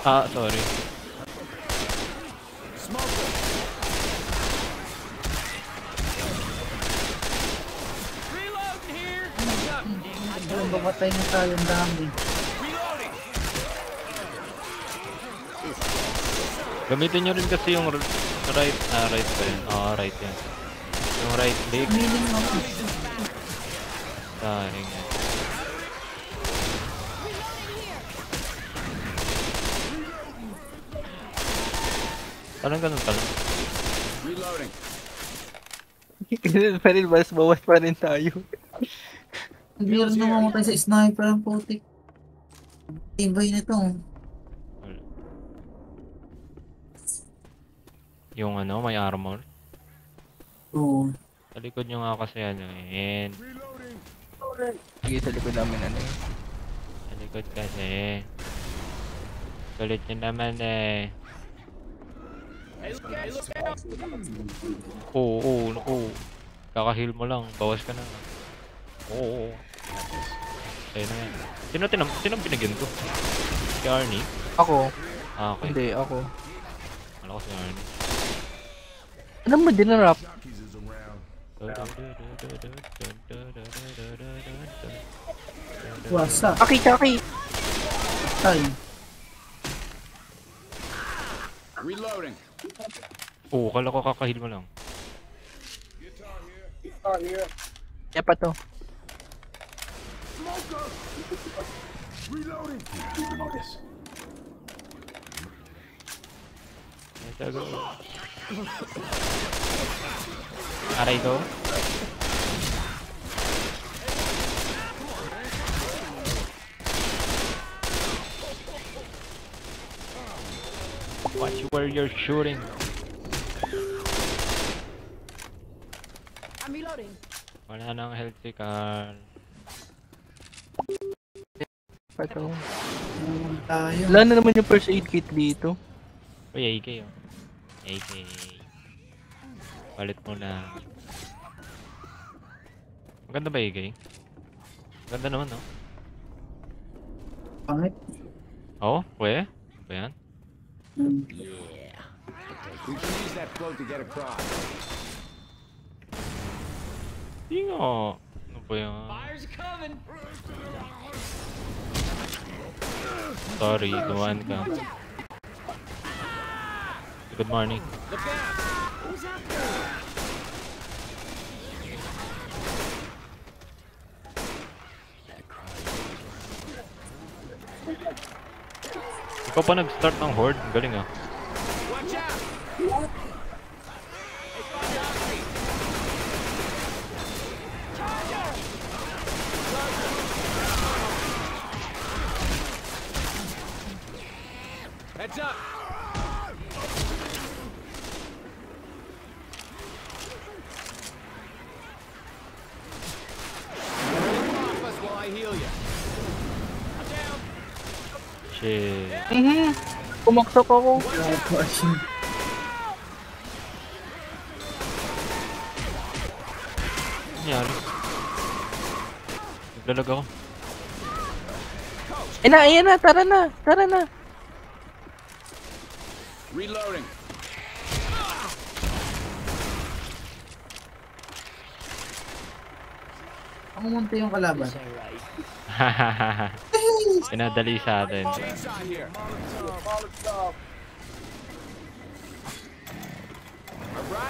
A: Ah, sorry.
B: Reloading here.
E: Ayun, babatay na tayo, ang dami.
A: Gamitin nyo rin kasi yung right ba yun? Right yan. Yung right click.
E: Meaning mo.
A: Sayang. Parang ganun pala.
H: Reloading.
D: Ganun pa rin, bawas pa rin tayo.
E: Hindi rin namamatay sa sniper ang putik. Tibay na to.
A: Yung ano, may armor.
E: Oo.
A: Sa likod nyo nga kasi ano eh.
D: Sige, sa likod namin ano eh.
A: Sa likod kasi. Galit nyo naman eh. Oo, naku. Kaka-heal mo lang, bawas ka na. Oo. Ayun na yan. Sino binigyan ko? Si Arnie?
D: Ako?
A: Ah, okay.
D: Hindi, ako.
A: Wala ko si Arnie.
D: Ano mo, dinarap?
E: Wasa.
D: Aki.
E: Ay.
H: Reloading.
A: Oo, kala ko kakahil mo lang.
D: Kaya pa to.
F: Reloading.
A: Aray ko. Watch where you're shooting.
C: I'm reloading.
A: Wala nang health si Carl.
D: Pa to.
E: Tayo.
D: Wala na naman yung first aid kit dito.
A: Uy, AK oh. AK. Palit mo na. Maganda ba AK? Maganda naman no?
E: Pangit.
A: Oo, pwede. Ba yan?
H: We can use that float to get across.
A: Hindi nga. Ano ba yan?
B: Fires coming.
A: Sorry, dumaan ka. Good morning.
B: Look out.
A: Ikaw pa nag-start ng horde? Galing ah.
B: Watch out. Heads up. Off us while I heal you. I'm down.
A: Shit.
D: Pumaksak ako.
E: Question.
A: Ano nangyari? Naglalag ako.
D: Ayan na, tara na.
H: Reloading.
E: Ako munti yung kalaban.
A: Pinadali sa atin.
H: Inside here.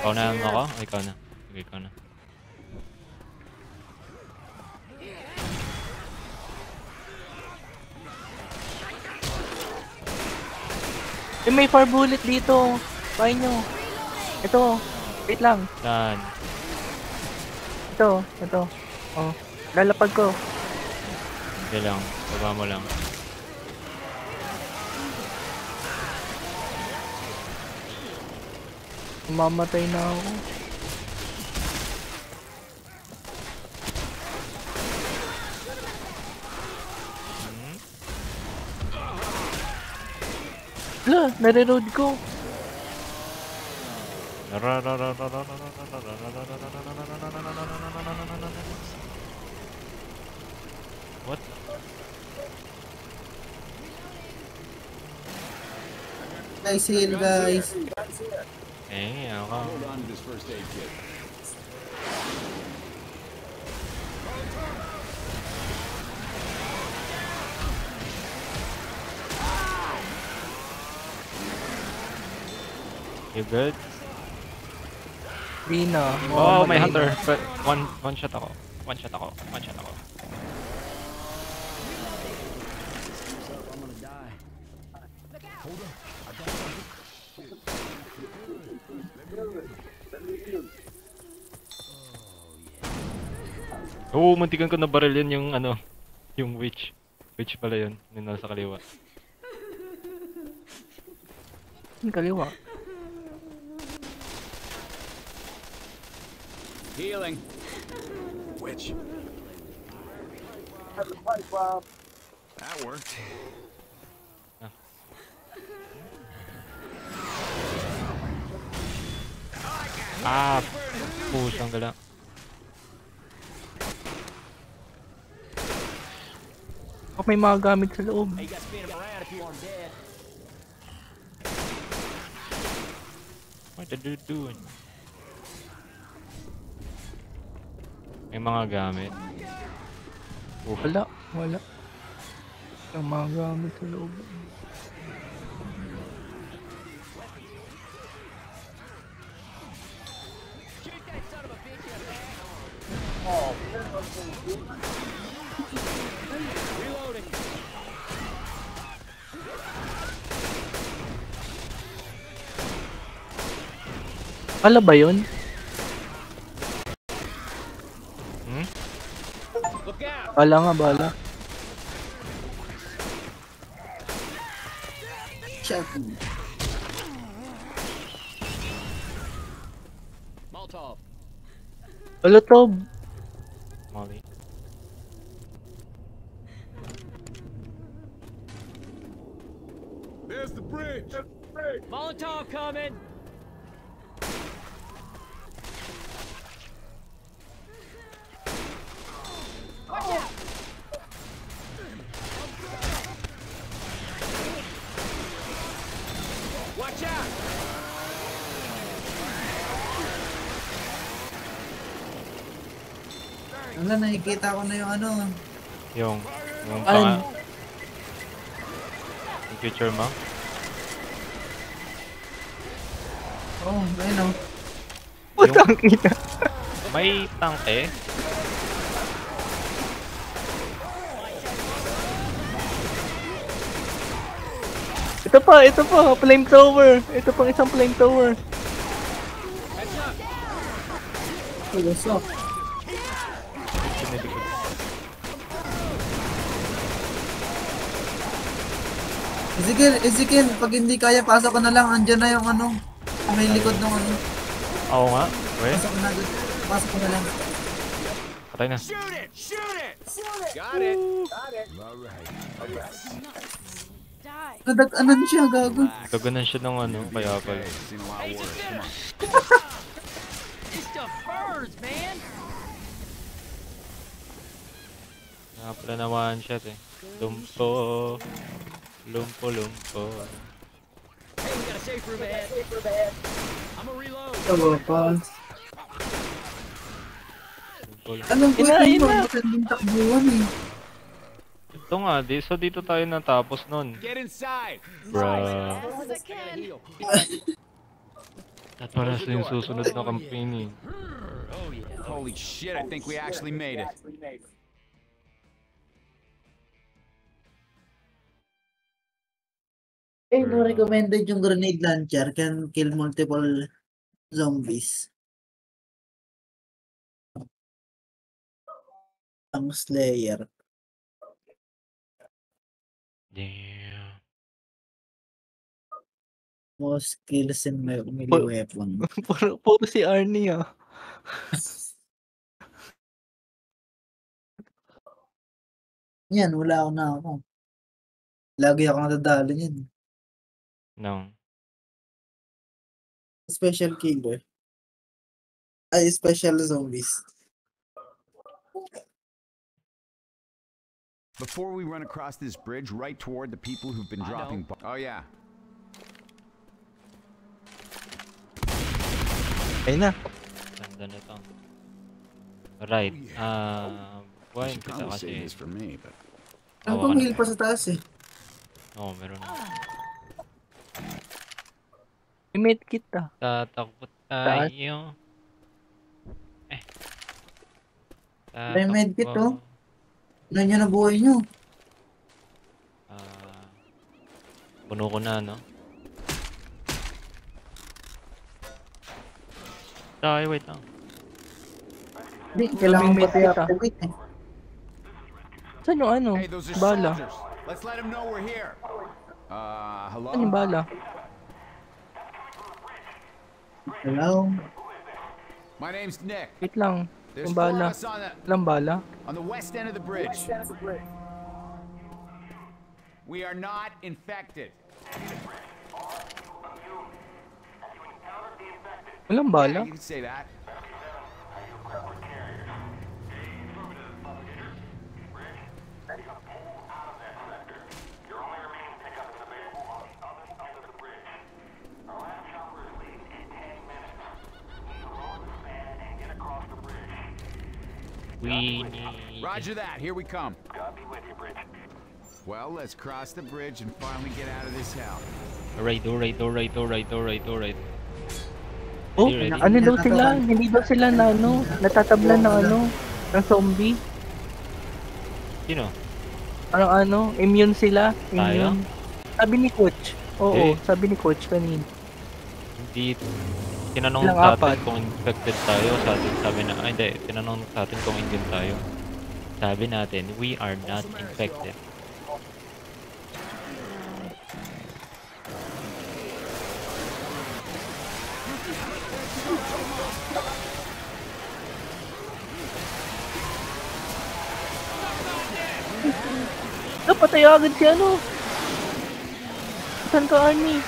A: Ikaw na ako? O, ikaw na. Sige, ikaw na.
D: May fire bullet dito. Pahay nyo. Ito. Wait lang.
A: Saan?
D: Ito. Oh. Lalapag ko.
A: Sige lang. Baba mo lang.
D: Mamatay na ako. Nare-road ko.
A: What?
E: Nice heal, guys.
A: Ako.
H: Hold on to this first aid kit.
A: You good?
D: Di na.
A: Oh, may hunter. But one shot ako. One shot ako.
B: I'm gonna die.
A: Oo, muntikan ko na baril yun yung ano, yung witch. Witch pala yun, yung nasa kaliwa.
D: Yung kaliwa.
H: Healing. Witch. That worked.
A: Ah, pusang gala.
D: Baka may mga gamit sa loob.
B: Hey, you got to spin him around if you want him dead.
A: What the dude doing? May mga gamit. Oof.
D: Wala. Ang mga gamit sa loob.
B: Reloading.
D: Bala ba yun?
A: Hmm?
B: Look out.
D: Bala nga, bala.
E: Shot.
B: Molotov.
D: Bala to.
A: Molly.
F: There's the bridge.
B: Molotov coming. Watch out.
E: Wala, nakikita ko na yung ano.
A: Yung
D: An?
A: yung future mo.
E: Oh, ayun o.
D: Putang ina.
A: May tangke.
D: Ito pa, flamethrower. Ito pang isang flamethrower.
E: Pulusok. Ezekiel, pag hindi kaya, pasok ka na lang. Andyan na yung ano. May likod ng ano.
A: Oo nga. Weh,
E: Pasok ka na agad. Pasok ka na lang.
A: patay na.
B: Shoot it. Shoot it. Got it.
F: All right.
C: Die.
E: Nadag-anan siya, gago.
A: Gaganan siya ng ano, kaya pala.
F: Seen a lot of worse. Come on.
B: This stuff burns, man.
A: Nga pala na one shot eh. Lumpo. Lumpo.
B: Hey, we got a safe room ahead. I'm gonna reload.
E: Ito pa.
A: Lumpo.
E: Anong
D: Ina,
E: pwede
D: ina.
E: mo? Matanding takbuhan eh.
A: Ito nga, so dito tayo natapos nun.
H: Get inside.
A: Bruh.
C: Yes, I can.
A: At para sa yung susunod na campaign eh.
H: Holy shit, I think we actually made it.
E: Eh, no recommended yung grenade launcher can kill multiple zombies. Ang Slayer.
A: Damn.
E: Most kills in melee weapon.
D: Puro si Arnie ah.
E: Yan, wala ako na ako. Lagi ako nadadalo niyan.
A: No.
E: Special killer. Ay, special zombies.
H: Before we run across this bridge right toward the people who've been dropping oh yeah.
D: Ayun na.
A: Ganda na to. Alright. Buhayin
F: Should
A: kita
F: probably save
A: kasi.
F: this for me, but
E: Ang
A: Hawakan
E: pumihil pa sa taas eh.
A: Oo, meron.
D: May medkit ah.
A: Tatakot
D: Taas?
A: tayo.
E: May medkit,
A: Tatakbo.
E: oh. Ano nyo na buhay nyo?
A: Puno ko na, no? Ay, wait lang.
E: Hindi, kailangan
D: May
E: pati
D: medkit, ah.
E: activate eh.
D: Saan yung ano?
H: Hey, those are
D: Bala.
H: soldiers. Let's let them know we're here. Hello?
D: Saan yung bala?
E: Hello?
H: My name's Nick.
D: Wait lang.
H: There's
D: Yung
H: 4 of
D: bala.
H: us
D: Ilang bala?
H: on the west end of the bridge. We are not infected.
D: Ilang
H: Yeah,
D: bala?
H: you can say that.
A: We need...
H: Roger that. Here we come. Well, let's cross the bridge and finally get out of this hell.
A: Alright.
D: Oh,
A: Ready?
D: ano daw sila? Hindi daw sila na ano, natatablan ng ano, ng zombie.
A: Sino?
D: Ano, immune sila.
A: Tayo?
D: Immune. Sabi ni Coach. Oo, sabi ni Coach kanina.
A: Hindi. Tinanong
D: Ilang
A: sa
D: apat?
A: atin kung infected tayo. Sabi na, hindi. Tinanong sa atin kung immune tayo. Sabi natin, we are not infected.
D: Napatay agad si ano. Saan ka, Arnie?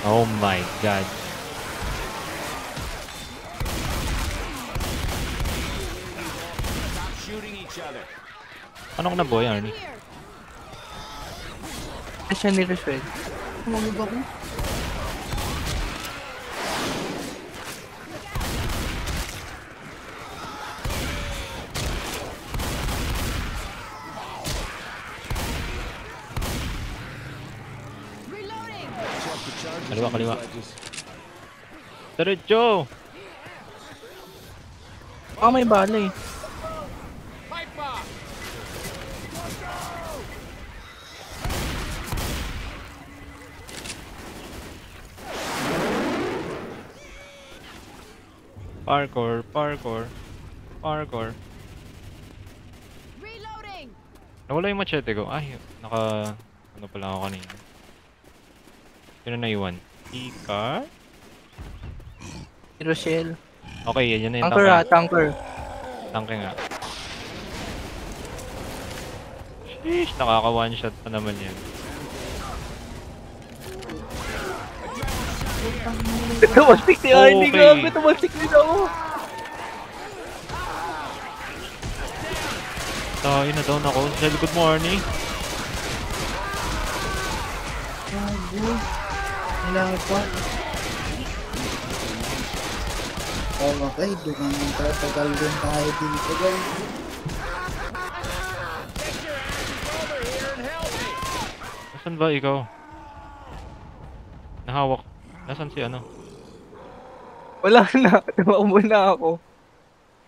A: Oh my god.
H: Stop shooting each other.
A: Anong nabuhay, Arnie?
D: Ano siya ni Rochelle?
E: Tumawag ako.
A: Kaliwa. Diretso!
D: May bala eh.
B: Pipe bomb!
A: Parkour.
C: Reloading.
A: Nawala yung machete ko. Ay, ano pala ako kanina. Sino na iwan? Ika?
D: Si Rochelle.
A: Okay, yan na yung
D: Tanker ha, tanker.
A: Tanke nga. Sheesh, nakaka one shot pa naman yan.
D: Tumalsik si Arnie,
A: Okay.
D: gago. Tumalsik din ako.
A: Tayo na down ako. Shell, good morning.
E: Gago. Nalapat. Okay, doon ang tatagal din tayo dito, guys.
A: Nasaan ba ikaw? Nahawak. Nasaan si ano?
D: Wala na, tumakbo na ako.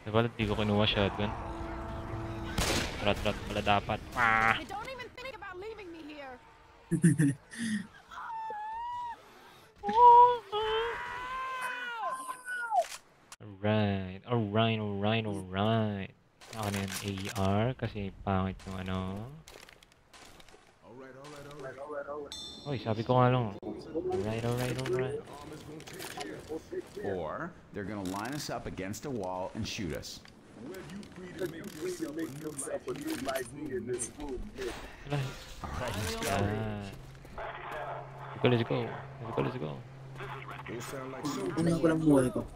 A: Diba, di ko kinuha shotgun. Rat pala dapat. Ah!
C: You don't even think about leaving me here. Alright. Ako na yung AR kasi pangit yung ano. Oy, sabi ko nga lang. Alright.
H: Or they're gonna line us up against a wall and shoot us.
A: Let's go.
E: Kunin ko lang buhay ko.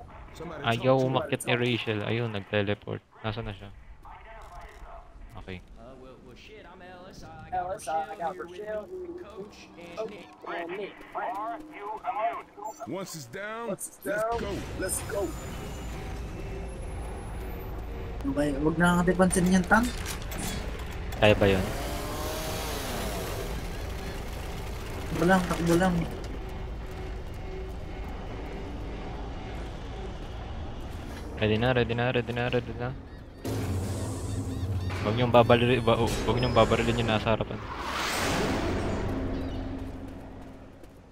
A: Ayaw umakyat ni Rachel. Ayun, nag-teleport. Nasaan na siya? Okay.
B: Well, shit, I'm Ellis. I got Rochelle here with me, Coach, and Nick.
F: Once it's down, let's go.
E: Okay, huwag na natin pansinin yung tank.
A: Kaya ba yun?
E: Takbo lang.
A: Ready na. Huwag niyong babarilin yung nasa harapan.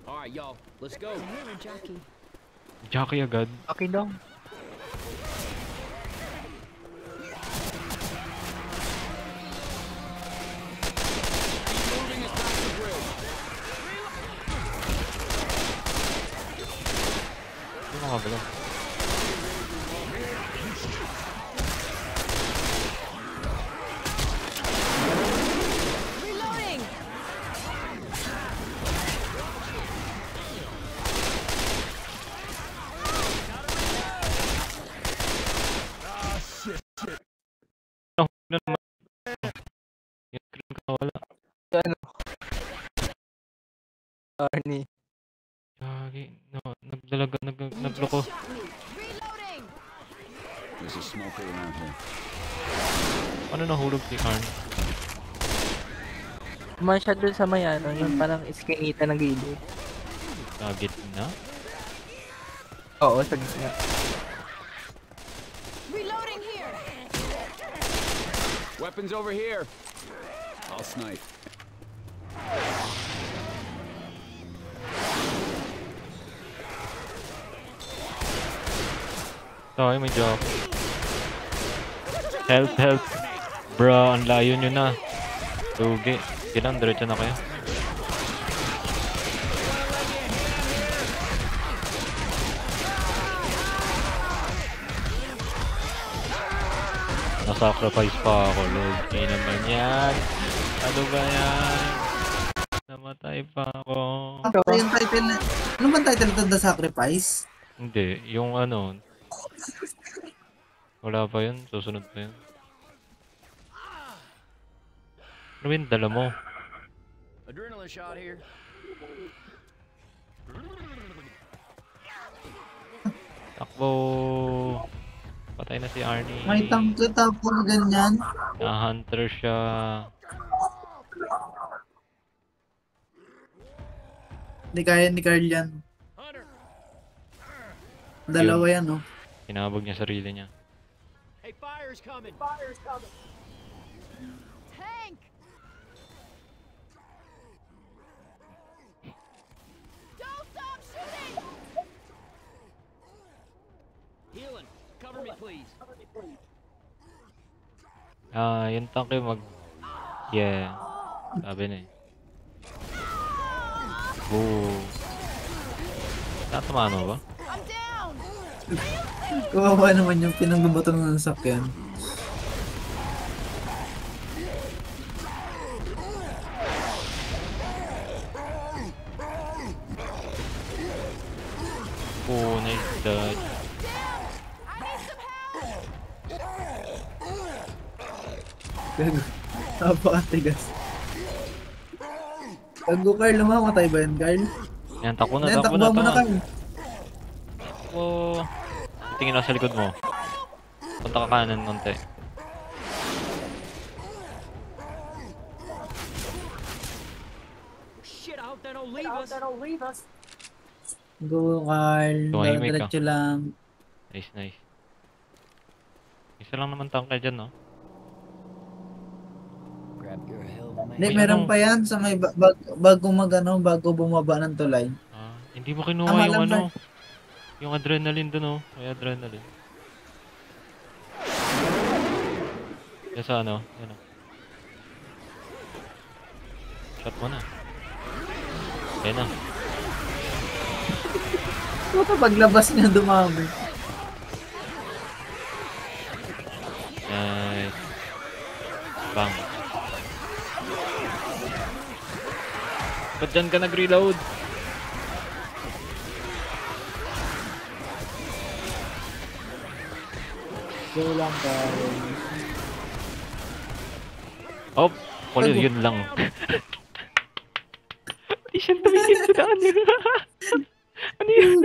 B: Alright, y'all, let's go.
G: Jackie.
A: Jackie agad.
D: Okay daw.
B: Moving us past the bridge.
A: Ano ka ba?
C: Reloading.
A: No naman. Yung screen ko nawala.
D: Arnie.
A: No, nagloko.
C: Reloading.
H: There's a smoker around here.
A: Ano nahulog si Arn?
D: Tumahan siya dun sa may ano, yung parang iskinita ng gilid.
A: Target na?
D: Oo, sa gitna.
C: Reloading here.
H: Weapons over here. I'll snipe.
A: Sorry, may job. Help. Bro, ang layo nyo na. Lugi. Kailan, diretso na kayo. Nasacrifice pa ako, Lord. Hindi naman yan. Ano ba yan? Namatay pa ako.
E: Yung title na... Ano bang title ito? The Sacrifice?
A: Hindi, yung ano. Wala pa yun, susunod pa yun. Ano ba yung dala mo?
B: Adrenaline shot here.
A: Takbo! Patay na si Arnie.
E: May tangke tapos ganyan.
A: Na-hunter siya.
E: Hindi kaya ni Carl yan. Dalawa yan, oh.
A: Kinabog niya sarili niya.
B: Hey, fire's coming.
C: Tank. Don't stop shooting.
B: Healing. Cover me, please.
A: Yung tanke Yeah. Sabi na eh. Boo. Tatamaan mo ba?
C: I'm down.
E: Kawawa naman yung pinangbabato ng sasakyan.
A: Oh, nice dodge.
E: Napakatigas. Tago Carl, lumamatay ba yan, Carl?
A: Yan, takbo na,
E: Yan,
A: takbo
E: takbo mo na,
A: na.
E: Carl.
A: Oh. Tingin ako sa likod mo. Punta ka kanan konti.
B: Shit, I hope they don't leave us.
E: Go, Carl.
A: Tumahimik ka.
E: Diretso lang.
A: Nice. Isa lang naman tangke dyan, no?
B: Grab your helmet, man.
E: Hindi,
A: May
E: meron
A: ano?
E: pa yan sa may bago bumaba ng tulay.
A: Hindi mo kinuha
E: Tama
A: yung
E: lang
A: ano. Yung adrenaline dun, oh. May adrenaline. Yan sa ano. Yan, oh. Shot mo na. Yan na.
E: Puta, paglabas niya dumami.
A: Nice. Bang. Ba't dyan ka nag-reload?
E: Go lang, Carl.
A: Oh, kulit yun lang. Di siya tumingin sa daan yun. Ano yun?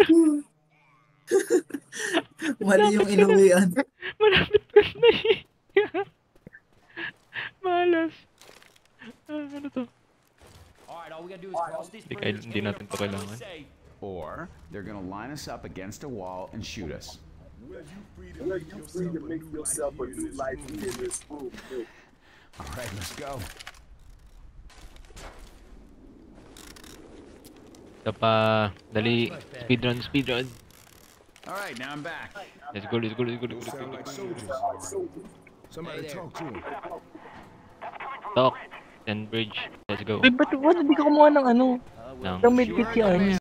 E: Mali yung inuwian.
A: Malapit ka na eh. Malas. Ano to?
B: Alright, all we gotta do is cross this bridge.
A: Hindi natin to kailangan.
H: Or they're gonna line us up against a wall and shoot us. Alright, let's go.
A: Ito pa. Dali. Speedrun.
H: Alright, now I'm back.
A: Let's go.
F: Sound like soldiers. Somebody talk to him.
A: Talk. Send bridge. Let's go.
D: Ba't hindi ka kumuha ng ano?
A: Ng
D: Ng medkit si Arnie?